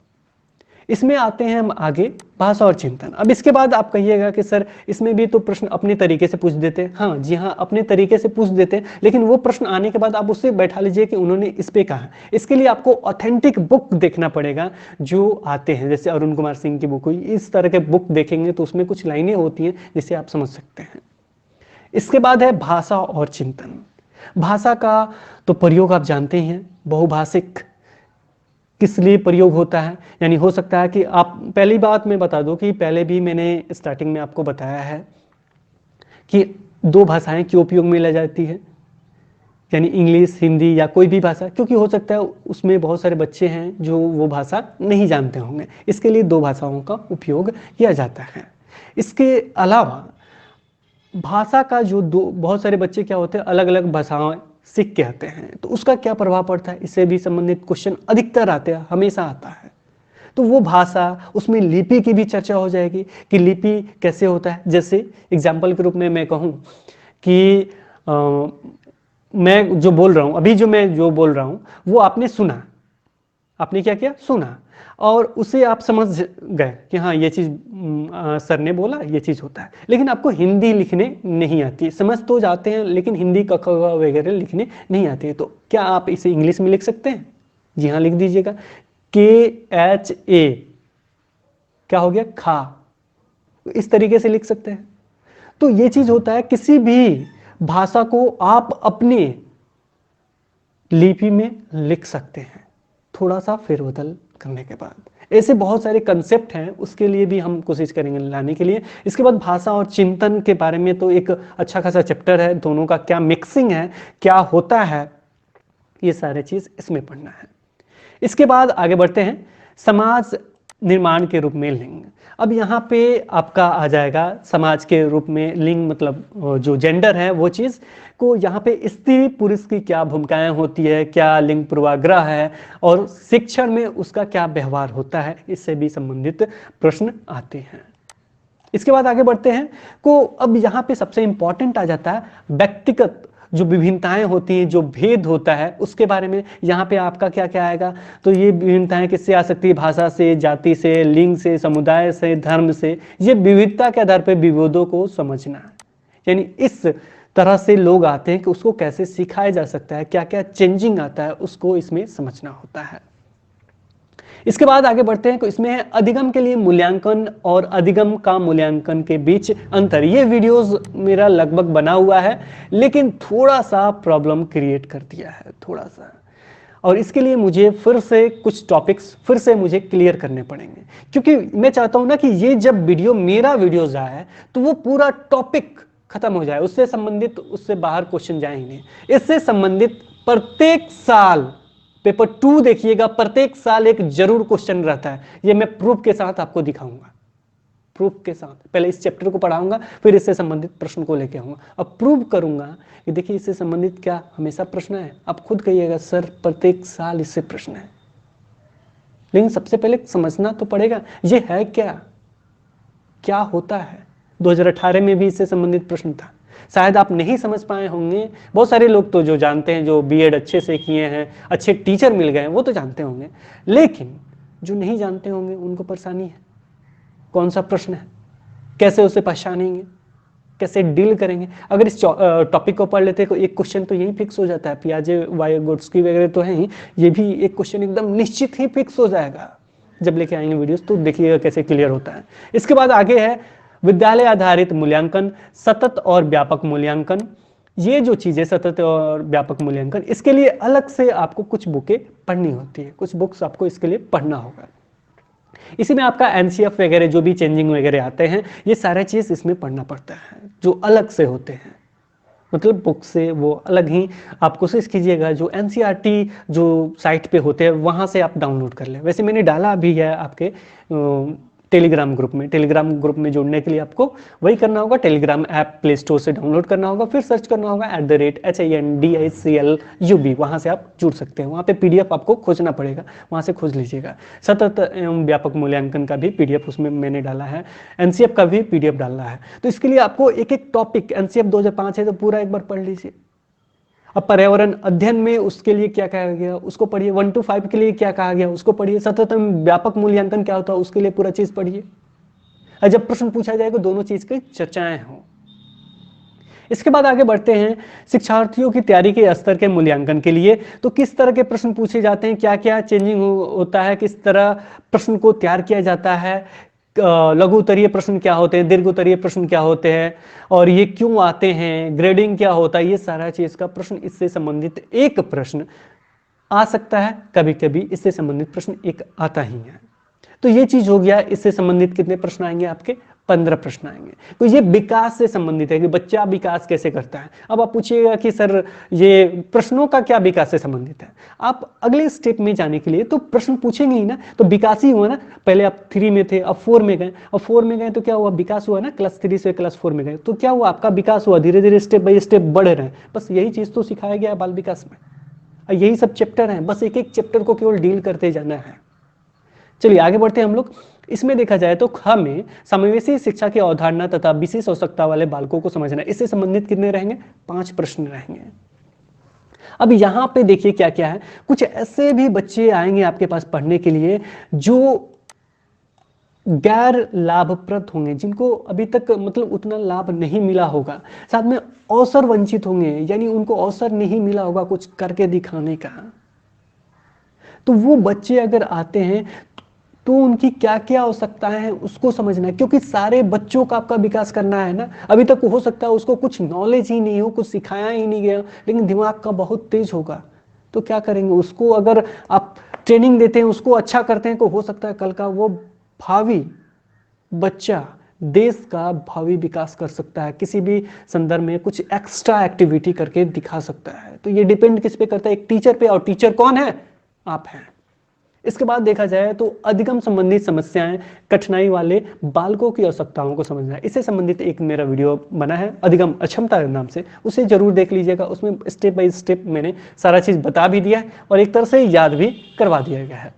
Speaker 1: इसमें आते हैं हम आगे, भाषा और चिंतन। अब इसके बाद आप कहिएगा कि सर इसमें भी तो प्रश्न अपने तरीके से पूछ देते हैं। हाँ जी हाँ, अपने तरीके से पूछ देते हैं, लेकिन वो प्रश्न आने के बाद आप उससे बैठा लीजिए कि उन्होंने इस पे कहा। इसके लिए आपको ऑथेंटिक बुक देखना पड़ेगा जो आते हैं, जैसे अरुण कुमार सिंह की बुक हुई, इस तरह के बुक देखेंगे तो उसमें कुछ लाइनें होती हैं जिसे आप समझ सकते हैं। इसके बाद है भाषा और चिंतन। भाषा का तो प्रयोग आप जानते ही हैं, बहुभाषिक किस लिए प्रयोग होता है, यानी हो सकता है कि आप, पहली बात मैं बता दूं कि पहले भी मैंने स्टार्टिंग में आपको बताया है कि 2 भाषाएं क्यों उपयोग में लाई जाती है, यानी इंग्लिश हिंदी या कोई भी भाषा, क्योंकि हो सकता है उसमें बहुत सारे बच्चे हैं जो वो भाषा नहीं जानते होंगे, इसके लिए 2 भाषाओं का उपयोग किया जाता है। इसके अलावा भाषा का जो बहुत सारे बच्चे क्या होते हैं, अलग अलग भाषाएं सीख के आते हैं, तो उसका क्या प्रभाव पड़ता है, इससे भी संबंधित क्वेश्चन अधिकतर आते हैं, हमेशा आता है। तो वो भाषा, उसमें लिपि की भी चर्चा हो जाएगी कि लिपि कैसे होता है। जैसे एग्जाम्पल के रूप में मैं कहूँ कि मैं जो बोल रहा हूँ अभी, जो बोल रहा हूँ वो आपने सुना, आपने क्या किया, सुना, और उसे आप समझ गए कि हाँ ये चीज़ सर ने बोला, ये चीज़ होता है, लेकिन आपको हिंदी लिखने नहीं आती। समझ तो जाते हैं लेकिन हिंदी क ख वगैरह लिखने नहीं आती है, तो क्या आप इसे इंग्लिश में लिख सकते हैं? जी हाँ, लिख दीजिएगा, KHA क्या हो गया, खा, इस तरीके से लिख सकते हैं। तो ये चीज़ होता है, किसी भी भाषा को आप अपने लिपि में लिख सकते हैं, थोड़ा सा फेरबदल करने के बाद। ऐसे बहुत सारे कंसेप्ट हैं, उसके लिए भी हम कोशिश करेंगे लाने के लिए। इसके बाद भाषा और चिंतन के बारे में तो एक अच्छा खासा चैप्टर है, दोनों का क्या मिक्सिंग है, क्या होता है, ये सारे चीज़ इसमें पढ़ना है। इसके बाद आगे बढ़ते हैं, समाज निर्माण के रूप में लिंग। अब यहाँ पे आपका आ जाएगा समाज के रूप में लिंग, मतलब जो जेंडर है वो चीज़ को, यहाँ पे स्त्री पुरुष की क्या भूमिकाएं होती है, क्या लिंग पूर्वाग्रह है, और शिक्षण में उसका क्या व्यवहार होता है, इससे भी संबंधित प्रश्न आते हैं। इसके बाद आगे बढ़ते हैं को, अब यहाँ पे सबसे इंपॉर्टेंट आ जाता है व्यक्तिगत जो विभिन्नताएं होती हैं, जो भेद होता है, उसके बारे में यहाँ पे आपका क्या क्या आएगा। तो ये विभिन्नताएं किससे आ सकती है, भाषा से, जाति से, लिंग से, समुदाय से, धर्म से। ये विविधता के आधार पर विविधों को समझना है, यानी इस तरह से लोग आते हैं कि उसको कैसे सिखाया जा सकता है, क्या क्या चेंजिंग आता है, उसको इसमें समझना होता है। इसके बाद आगे बढ़ते हैं, तो इसमें है अधिगम के लिए मूल्यांकन और अधिगम का मूल्यांकन के बीच अंतर। ये वीडियोस मेरा लगभग बना हुआ है, लेकिन थोड़ा सा प्रॉब्लम क्रिएट कर दिया है, थोड़ा सा। और इसके लिए मुझे फिर से कुछ टॉपिक्स फिर से मुझे क्लियर करने पड़ेंगे, क्योंकि मैं चाहता हूं ना कि ये जब मेरा वीडियो जाए तो वो पूरा टॉपिक खत्म हो जाए, उससे संबंधित, उससे बाहर क्वेश्चन जाए ही नहीं। इससे संबंधित प्रत्येक साल पेपर 2 देखिएगा, प्रत्येक साल एक जरूर क्वेश्चन रहता है। ये मैं प्रूफ के साथ आपको दिखाऊंगा, प्रूफ के साथ। पहले इस चैप्टर को पढ़ाऊंगा, फिर इससे संबंधित प्रश्न को लेके आऊंगा, अब प्रूव करूंगा कि देखिए इससे संबंधित क्या हमेशा प्रश्न है। आप खुद कहिएगा सर प्रत्येक साल इससे प्रश्न है, लेकिन सबसे पहले समझना तो पड़ेगा ये है क्या, क्या होता है। 2018 में भी इससे संबंधित प्रश्न था, शायद आप नहीं समझ पाए होंगे। बहुत सारे लोग तो जो जानते हैं, जो बीएड अच्छे से किए हैं, अच्छे टीचर मिल गए, वो तो जानते होंगे, लेकिन जो नहीं जानते होंगे उनको परेशानी है। कौन सा प्रश्न है, कैसे उसे पहचानेंगे, कैसे डील करेंगे। अगर इस टॉपिक को पढ़ लेते तो एक क्वेश्चन तो यही फिक्स हो जाता है। पियाजे वाइगोट्स्की वगैरह तो है ही, ये भी एक क्वेश्चन एकदम निश्चित ही फिक्स हो जाएगा। जब लेके आएंगे वीडियोस तो देखिएगा कैसे क्लियर होता है। इसके बाद आगे है विद्यालय आधारित मूल्यांकन, सतत और व्यापक मूल्यांकन। ये जो चीजें सतत और व्यापक मूल्यांकन, इसके लिए अलग से आपको कुछ बुकें पढ़नी होती है, कुछ बुक्स आपको इसके लिए पढ़ना होगा। इसी में आपका एनसीएफ वगैरह जो भी चेंजिंग वगैरह आते हैं, ये सारा चीज इसमें पढ़ना पड़ता है, जो अलग से होते हैं, मतलब बुक से वो अलग ही। आप कोशिश कीजिएगा जो एनसीईआरटी जो साइट पे होते हैं वहां से आप डाउनलोड कर लें। वैसे मैंने डाला भी है आपके टेलीग्राम ग्रुप में। टेलीग्राम ग्रुप में जुड़ने के लिए आपको वही करना होगा, टेलीग्राम ऐप प्ले स्टोर से डाउनलोड करना होगा, फिर सर्च करना होगा @HINDICLUB, वहां से आप जुड़ सकते हैं। वहां पे पीडीएफ आपको खोजना पड़ेगा, वहां से खोज लीजिएगा। सतत एवं व्यापक मूल्यांकन का भी पीडीएफ उसमें मैंने डाला है, एनसीएफ का भी पीडीएफ डालना है। तो इसके लिए आपको एक एक टॉपिक, एनसीएफ 2005 है तो पूरा एक बार पढ़ लीजिए। अब पर्यावरण अध्ययन में उसके लिए क्या कहा गया उसको पढ़िए, 1 to 5 के लिए क्या कहा गया उसको पढ़िए, सतत व्यापक मूल्यांकन क्या होता है उसके लिए पूरा चीज पढ़िए। और जब प्रश्न पूछा जाएगा दोनों चीज की चर्चाएं हों। इसके बाद आगे बढ़ते हैं शिक्षार्थियों की तैयारी के स्तर के मूल्यांकन के लिए। तो किस तरह के प्रश्न पूछे जाते हैं, क्या क्या चेंजिंग होता है, किस तरह प्रश्न को तैयार किया जाता है, लघु उत्तरीय प्रश्न क्या होते हैं, दीर्घ उत्तरीय प्रश्न क्या होते हैं, और ये क्यों आते हैं, ग्रेडिंग क्या होता है, ये सारा चीज का प्रश्न, इससे संबंधित एक प्रश्न आ सकता है। कभी कभी इससे संबंधित प्रश्न एक आता ही है। तो ये चीज हो गया, इससे संबंधित कितने प्रश्न आएंगे आपके, 15 प्रश्न आएंगे। तो ये विकास से संबंधित है कि बच्चा विकास कैसे करता है। अब आप पूछिएगा कि सर ये प्रश्नों का क्या विकास से संबंधित है। आप अगले स्टेप में जाने के लिए तो प्रश्न पूछेंगे ही ना, तो विकास ही हुआ ना। पहले आप 3 में थे, अब 4 में गए, अब 4 में गए तो क्या हुआ, विकास हुआ ना। क्लास 3 से क्लास 4 में गए तो क्या हुआ, आपका विकास हुआ, धीरे धीरे स्टेप बाई स्टेप बढ़ रहे हैं। बस यही चीज तो सिखाया गया है बाल विकास में, यही सब चैप्टर हैं, बस एक एक चैप्टर को केवल डील करते जाना है। चलिए आगे बढ़ते हैं हम लोग। इसमें देखा जाए तो हमें समावेशी शिक्षा की अवधारणा तथा विशेष आवश्यकता वाले बालकों को समझना है। इससे संबंधित कितने रहेंगे, 5 प्रश्न रहेंगे। अब यहां पे देखिए क्या क्या है। कुछ ऐसे भी बच्चे आएंगे आपके पास पढ़ने के लिए जो गैर लाभप्रद होंगे, जिनको अभी तक मतलब उतना लाभ नहीं मिला होगा, साथ में अवसर वंचित होंगे, यानी उनको अवसर नहीं मिला होगा कुछ करके दिखाने का। तो वो बच्चे अगर आते हैं तो उनकी क्या क्या आवश्यकताएं हैं उसको समझना है, क्योंकि सारे बच्चों का आपका विकास करना है ना। अभी तक हो सकता है उसको कुछ नॉलेज ही नहीं हो, कुछ सिखाया ही नहीं गया, लेकिन दिमाग का बहुत तेज होगा। तो क्या करेंगे, उसको अगर आप ट्रेनिंग देते हैं, उसको अच्छा करते हैं, तो हो सकता है कल का वो भावी बच्चा देश का भावी विकास कर सकता है, किसी भी संदर्भ में कुछ एक्स्ट्रा एक्टिविटी करके दिखा सकता है। तो ये डिपेंड किस पे करता है, एक टीचर पे, और टीचर कौन है, आप हैं। इसके बाद देखा जाए तो अधिगम संबंधित समस्याएं, कठिनाई वाले बालकों की आवश्यकताओं को समझना है। इससे संबंधित एक मेरा वीडियो बना है अधिगम अक्षमता नाम से, उसे जरूर देख लीजिएगा। उसमें स्टेप बाय स्टेप मैंने सारा चीज बता भी दिया है और एक तरह से याद भी करवा दिया गया है।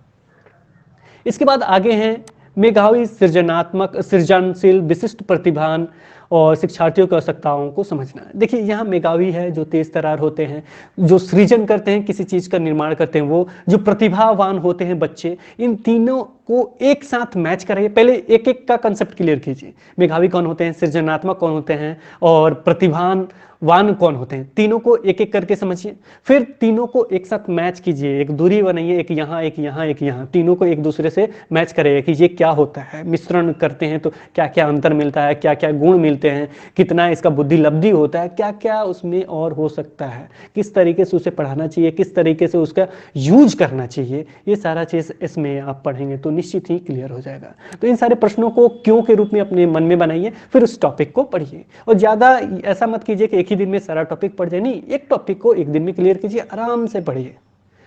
Speaker 1: इसके बाद आगे हैं मेधावी, सृजनात्मक, सृजनशील, विशिष्ट प्रतिभान और शिक्षार्थियों की आवश्यकताओं को समझना है। देखिए यहाँ मेधावी है, जो तेज तरार होते हैं, जो सृजन करते हैं, किसी चीज का निर्माण करते हैं, वो जो प्रतिभावान होते हैं बच्चे, इन तीनों को एक साथ मैच करिए। पहले एक एक का कंसेप्ट क्लियर कीजिए। मेधावी कौन होते हैं, सृजनात्मक कौन होते हैं, और प्रतिभावान कौन होते हैं, तीनों को एक एक करके समझिए। फिर तीनों को एक साथ मैच कीजिए, एक दूरी बनाइए, एक यहाँ एक यहाँ एक यहाँ, तीनों को एक दूसरे से मैच करिए कि ये क्या होता है, मिश्रण करते हैं तो क्या क्या अंतर मिलता है, क्या क्या गुण मिलता मिलते हैं, कितना इसका बुद्धि लब्धि होता है, क्या क्या उसमें और हो सकता है, किस तरीके से उसे पढ़ाना चाहिए, किस तरीके से उसका यूज करना चाहिए, ये सारा चीज़ इसमें आप पढ़ेंगे तो निश्चित ही क्लियर हो जाएगा। तो इन सारे प्रश्नों को क्यों के रूप में अपने मन में बनाइए, फिर उस टॉपिक को पढ़िए। और ज़्यादा ऐसा मत कीजिए कि एक ही दिन में सारा टॉपिक पढ़ जाए, नहीं, एक टॉपिक को एक दिन में क्लियर कीजिए, आराम से पढ़िए।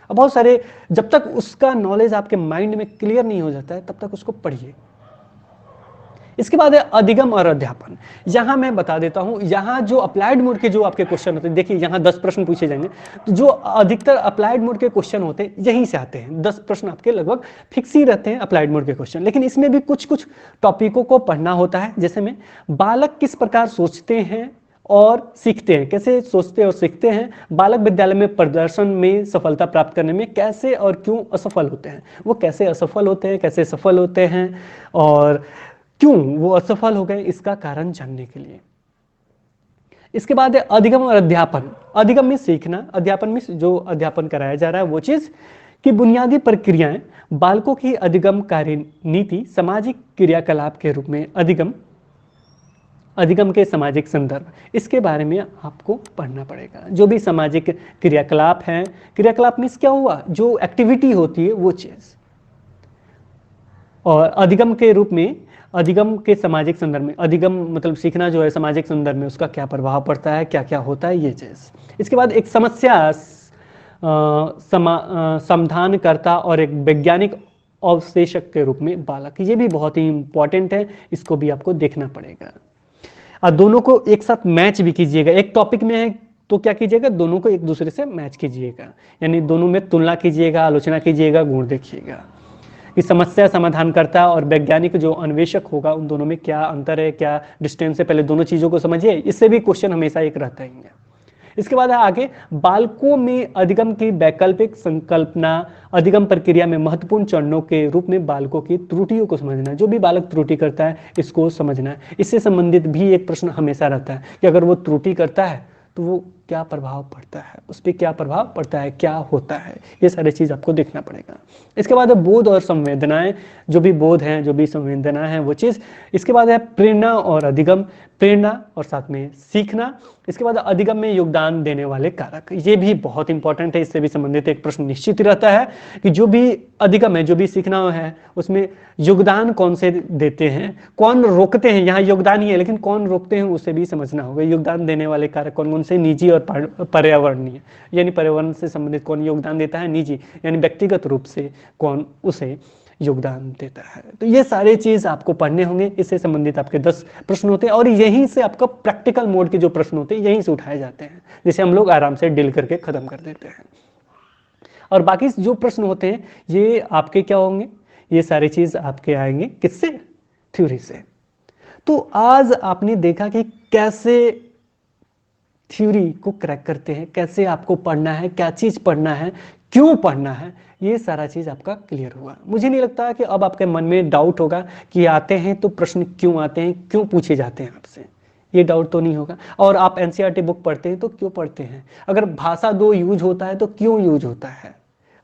Speaker 1: अब बहुत सारे, जब तक उसका नॉलेज आपके माइंड में क्लियर नहीं हो जाता है तब तक उसको पढ़िए। इसके बाद है अधिगम और अध्यापन। यहां मैं बता देता हूं, यहां जो अप्लाइड मोड के जो आपके क्वेश्चन होते हैं, देखिए यहां 10 प्रश्न पूछे जाएंगे, तो जो अधिकतर अप्लाइड मोड के क्वेश्चन होते हैं यहीं से आते हैं। 10 प्रश्न आपके लगभग फिक्स ही रहते हैं अप्लाइड मोड के क्वेश्चन, लेकिन इसमें भी कुछ कुछ टॉपिकों को पढ़ना होता है। जैसे में बालक किस प्रकार सोचते हैं और सीखते हैं, कैसे सोचते और सीखते हैं, बालक विद्यालय में प्रदर्शन में सफलता प्राप्त करने में कैसे और क्यों असफल होते हैं, वो कैसे असफल होते हैं, कैसे सफल होते हैं, और क्यों वो असफल हो गए, इसका कारण जानने के लिए। इसके बाद है अधिगम और अध्यापन। अधिगम में सीखना, अध्यापन में जो अध्यापन कराया जा रहा है वो चीज कि बुनियादी प्रक्रियाएं, बालकों की अधिगम कार्य नीति, सामाजिक क्रियाकलाप के रूप में अधिगम, अधिगम के सामाजिक संदर्भ, इसके बारे में आपको पढ़ना पड़ेगा। जो भी सामाजिक क्रियाकलाप हैं, क्रियाकलाप मीन्स क्या हुआ, जो एक्टिविटी होती है वो चीज, और अधिगम के रूप में, अधिगम के सामाजिक संदर्भ में, अधिगम मतलब सीखना जो है सामाजिक संदर्भ में उसका क्या प्रभाव पड़ता है, क्या क्या होता है, ये चीज। इसके बाद एक समस्या समाधानकर्ता और एक वैज्ञानिक अवशेषक के रूप में बालक, ये भी बहुत ही इंपॉर्टेंट है, इसको भी आपको देखना पड़ेगा। और दोनों को एक साथ मैच भी कीजिएगा। एक टॉपिक में है तो क्या कीजिएगा, दोनों को एक दूसरे से मैच कीजिएगा, यानी दोनों में तुलना कीजिएगा, आलोचना कीजिएगा, गुण देखिएगा कि समस्या समाधान करता और वैज्ञानिक जो अन्वेषक होगा उन दोनों में क्या अंतर है, क्या डिस्टेंस है, पहले दोनों चीजों को समझिए। इससे भी क्वेश्चन हमेशा एक रहता ही है। इसके बाद है आगे बालकों में अधिगम की वैकल्पिक संकल्पना, अधिगम प्रक्रिया में महत्वपूर्ण चरणों के रूप में बालकों की त्रुटियों को समझना, जो भी बालक त्रुटि करता है इसको समझना है। इससे संबंधित भी एक प्रश्न हमेशा रहता है कि अगर वो त्रुटि करता है तो वो क्या प्रभाव पड़ता है, उस पर क्या प्रभाव पड़ता है, क्या होता है, ये सारी चीज आपको देखना पड़ेगा। इसके बाद है बोध और संवेदनाएं, जो भी बोध हैं, जो भी संवेदना है वो चीज। इसके बाद है प्रेरणा और अधिगम, प्रेरणा और साथ में सीखना। इसके बाद अधिगम में योगदान देने वाले कारक, ये भी बहुत इंपॉर्टेंट है, इससे भी संबंधित एक प्रश्न निश्चित रहता है कि जो भी अधिगम है, जो भी सीखना है, उसमें योगदान कौन से देते हैं, कौन रोकते हैं, यहाँ योगदान ही है लेकिन कौन रोकते हैं उसे भी समझना होगा। योगदान देने वाले कारक कौन कौन से, निजी और पर्यावरणीय, यानी पर्यावरण से संबंधित कौन योगदान देता है, निजी यानी व्यक्तिगत रूप से कौन उसे योगदान देता है। तो ये सारे चीज आपको पढ़ने होंगे, इससे संबंधित आपके 10 प्रश्न होते हैं, और यहीं से आपका प्रैक्टिकल मोड के जो प्रश्न होते हैं यहीं से उठाए जाते हैं, जिसे हम लोग आराम से डील करके खत्म कर देते हैं। और बाकी जो प्रश्न होते हैं ये आपके क्या होंगे, ये सारी चीज आपके आएंगे किससे, थ्योरी से। तो आज आपने देखा कि कैसे थ्योरी को क्रैक करते हैं, कैसे आपको पढ़ना है, क्या चीज पढ़ना है, क्यों पढ़ना है, ये सारा चीज आपका क्लियर हुआ। मुझे नहीं लगता कि अब आपके मन में डाउट होगा कि आते हैं तो प्रश्न क्यों आते हैं, क्यों पूछे जाते हैं आपसे, ये डाउट तो नहीं होगा। और आप एनसीईआरटी बुक पढ़ते हैं तो क्यों पढ़ते हैं, अगर भाषा 2 यूज होता है तो क्यों यूज होता है।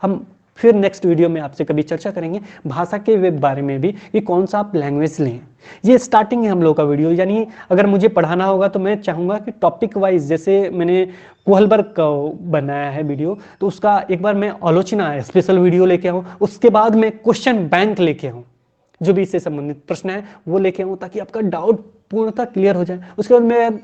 Speaker 1: हम फिर नेक्स्ट वीडियो में आपसे कभी चर्चा करेंगे भाषा के बारे में भी, कि कौन सा आप लैंग्वेज लें। ये स्टार्टिंग है हम लोग का वीडियो, यानी अगर मुझे पढ़ाना होगा तो मैं चाहूँगा कि टॉपिक वाइज, जैसे मैंने कोहलबर्ग का बनाया है वीडियो, तो उसका एक बार मैं आलोचना स्पेशल वीडियो लेके आऊँ, उसके बाद मैं क्वेश्चन बैंक लेके आऊँ, जो भी इससे संबंधित प्रश्न है वो लेके आऊँ, ताकि आपका डाउट पूर्णतः क्लियर हो जाए। उसके बाद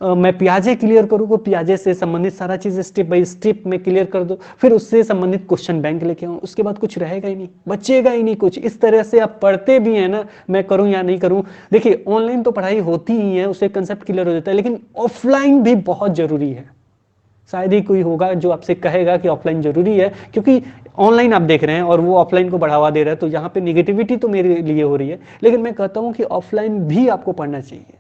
Speaker 1: मैं पियाजे क्लियर करूँ, को पियाजे से संबंधित सारा चीज़ स्टेप बाय स्टेप में क्लियर कर दो, फिर उससे संबंधित क्वेश्चन बैंक लेके आऊँ, उसके बाद कुछ रहेगा ही नहीं, बचेगा ही नहीं कुछ। इस तरह से आप पढ़ते भी हैं ना, मैं करूँ या नहीं करूँ, देखिए ऑनलाइन तो पढ़ाई होती ही है, उससे कंसेप्ट क्लियर हो जाता है, लेकिन ऑफलाइन भी बहुत जरूरी है। शायद ही कोई होगा जो आपसे कहेगा कि ऑफलाइन जरूरी है, क्योंकि ऑनलाइन आप देख रहे हैं और वो ऑफलाइन को बढ़ावा दे रहा है, तो यहाँ पे निगेटिविटी तो मेरे लिए हो रही है, लेकिन मैं कहता हूँ कि ऑफलाइन भी आपको पढ़ना चाहिए।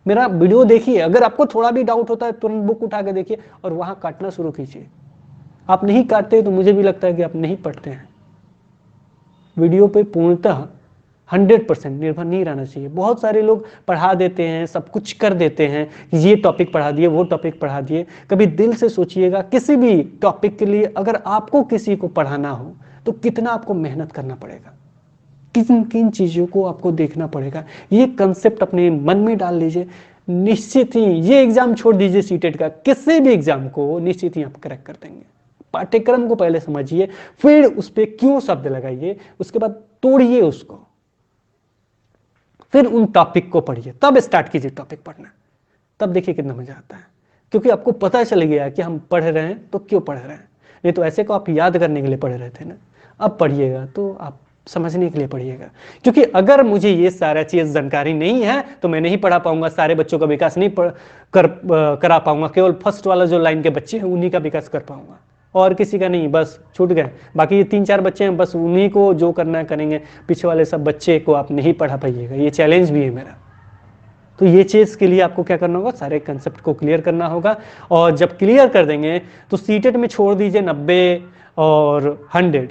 Speaker 1: मेरा वीडियो देखिए, अगर आपको थोड़ा भी डाउट होता है तुरंत बुक उठा के देखिए और वहां काटना शुरू कीजिए। आप नहीं काटते तो मुझे भी लगता है कि आप नहीं पढ़ते हैं। वीडियो पे पूर्णतः 100% निर्भर नहीं रहना चाहिए। बहुत सारे लोग पढ़ा देते हैं, सब कुछ कर देते हैं, ये टॉपिक पढ़ा दिए, वो टॉपिक पढ़ा दिए। कभी दिल से सोचिएगा, किसी भी टॉपिक के लिए अगर आपको किसी को पढ़ाना हो तो कितना आपको मेहनत करना पड़ेगा, किन किन चीज़ों को आपको देखना पड़ेगा, ये कंसेप्ट अपने मन में डाल लीजिए। निश्चित ही ये एग्जाम छोड़ दीजिए, सीटेट का किसी भी एग्जाम को निश्चित ही आप क्रैक कर देंगे। पाठ्यक्रम को पहले समझिए, फिर उस पर क्यों शब्द लगाइए, उसके बाद तोड़िए उसको, फिर उन टॉपिक को पढ़िए, तब स्टार्ट कीजिए टॉपिक पढ़ना। तब देखिए कितना मजा आता है, क्योंकि आपको पता चल गया कि हम पढ़ रहे हैं तो क्यों पढ़ रहे हैं। नहीं तो ऐसे को आप याद करने के लिए पढ़ रहे थे ना, अब पढ़िएगा तो आप समझने के लिए पढ़िएगा। क्योंकि अगर मुझे ये सारा चीज जानकारी नहीं है तो मैं नहीं पढ़ा पाऊंगा, सारे बच्चों का विकास नहीं करा पाऊंगा। केवल फर्स्ट वाला जो लाइन के बच्चे हैं उन्हीं का विकास कर पाऊंगा, और किसी का नहीं, बस छूट गए। बाकी ये 3-4 बच्चे हैं, बस उन्हीं को जो करना है करेंगे, पीछे वाले सब बच्चे को आप नहीं पढ़ा पाइएगा। ये चैलेंज भी है मेरा। तो ये चीज़ के लिए आपको क्या करना होगा, सारे कंसेप्ट को क्लियर करना होगा। और जब क्लियर कर देंगे तो सीटेट में छोड़ दीजिए 90 और 100,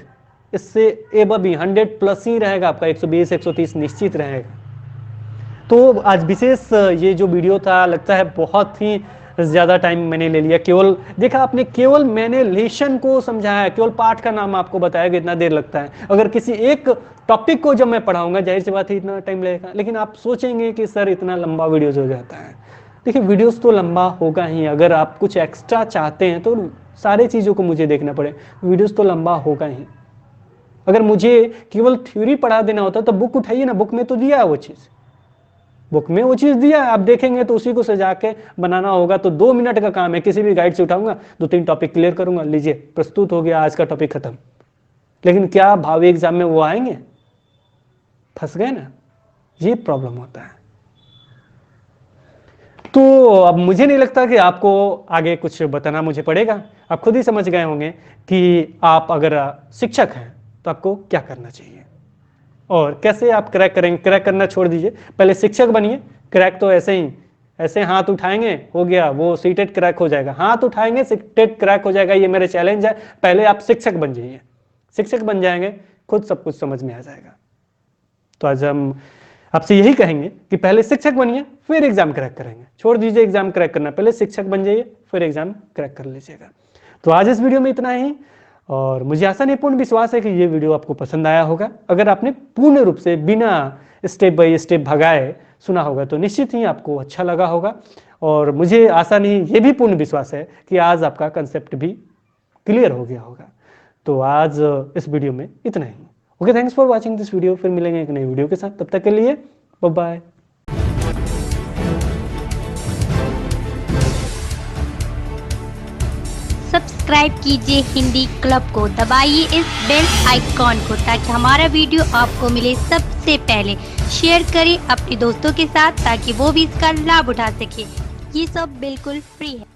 Speaker 1: इससे एबव भी 100+ ही रहेगा आपका, 120-130 निश्चित रहेगा। तो आज विशेष ये जो वीडियो था, लगता है बहुत ही ज़्यादा टाइम मैंने ले लिया। केवल देखा आपने, केवल मैंने लेसन को समझाया, केवल पाठ का नाम आपको बताया कि इतना देर लगता है। अगर किसी एक टॉपिक को जब मैं पढ़ाऊंगा, जाहिर सी बात है इतना टाइम लगेगा। लेकिन आप सोचेंगे कि सर इतना लंबा वीडियोज हो जाता है। देखिए वीडियोस तो लंबा होगा ही, अगर आप कुछ एक्स्ट्रा चाहते हैं तो सारी चीज़ों को मुझे देखना पड़े, वीडियोस तो लंबा होगा ही। अगर मुझे केवल थ्योरी पढ़ा देना होता तो बुक उठाइए ना, बुक में तो दिया है वो चीज़, बुक में वो चीज़ दिया है, आप देखेंगे तो उसी को सजा के बनाना होगा। तो 2 मिनट का काम है, किसी भी गाइड से उठाऊंगा, 2-3 टॉपिक क्लियर करूंगा, लीजिए प्रस्तुत हो गया, आज का टॉपिक खत्म। लेकिन क्या भावी एग्जाम में वो आएंगे? फंस गए ना, ये प्रॉब्लम होता है। तो अब मुझे नहीं लगता कि आपको आगे कुछ बताना मुझे पड़ेगा, आप खुद ही समझ गए होंगे कि आप अगर शिक्षक हैं तो आपको क्या करना चाहिए और कैसे आप क्रैक करेंगे। क्रैक करना छोड़ दीजिए, पहले शिक्षक बनिए। क्रैक तो ऐसे ही, ऐसे हाथ उठाएंगे हो गया, वो सीटेट क्रैक हो जाएगा। हाथ उठाएंगे सीटेट क्रैक हो जाएगा, ये मेरे चैलेंज है। पहले आप शिक्षक बन जाइए, शिक्षक बन जाएंगे, खुद सब कुछ समझ में आ जाएगा। तो आज हम आपसे यही कहेंगे कि पहले शिक्षक बनिए, फिर एग्जाम क्रैक करेंगे। छोड़ दीजिए एग्जाम क्रैक करना, पहले शिक्षक बन जाइए, फिर एग्जाम क्रैक कर लीजिएगा। तो आज इस वीडियो में इतना ही, और मुझे आशा नहीं पूर्ण विश्वास है कि ये वीडियो आपको पसंद आया होगा। अगर आपने पूर्ण रूप से बिना स्टेप बाय स्टेप भगाए सुना होगा तो निश्चित ही आपको अच्छा लगा होगा। और मुझे आशा नहीं, ये भी पूर्ण विश्वास है कि आज आपका कंसेप्ट भी क्लियर हो गया होगा। तो आज इस वीडियो में इतना ही। Okay, thanks for watching this video. फिर मिलेंगे एक नई वीडियो के साथ, तब तक के लिए बाय बाय।
Speaker 2: सब्सक्राइब कीजिए हिंदी क्लब को, दबाइए इस बेल आइकॉन को ताकि हमारा वीडियो आपको मिले सबसे पहले। शेयर करें अपने दोस्तों के साथ ताकि वो भी इसका लाभ उठा सके। ये सब बिल्कुल फ्री है।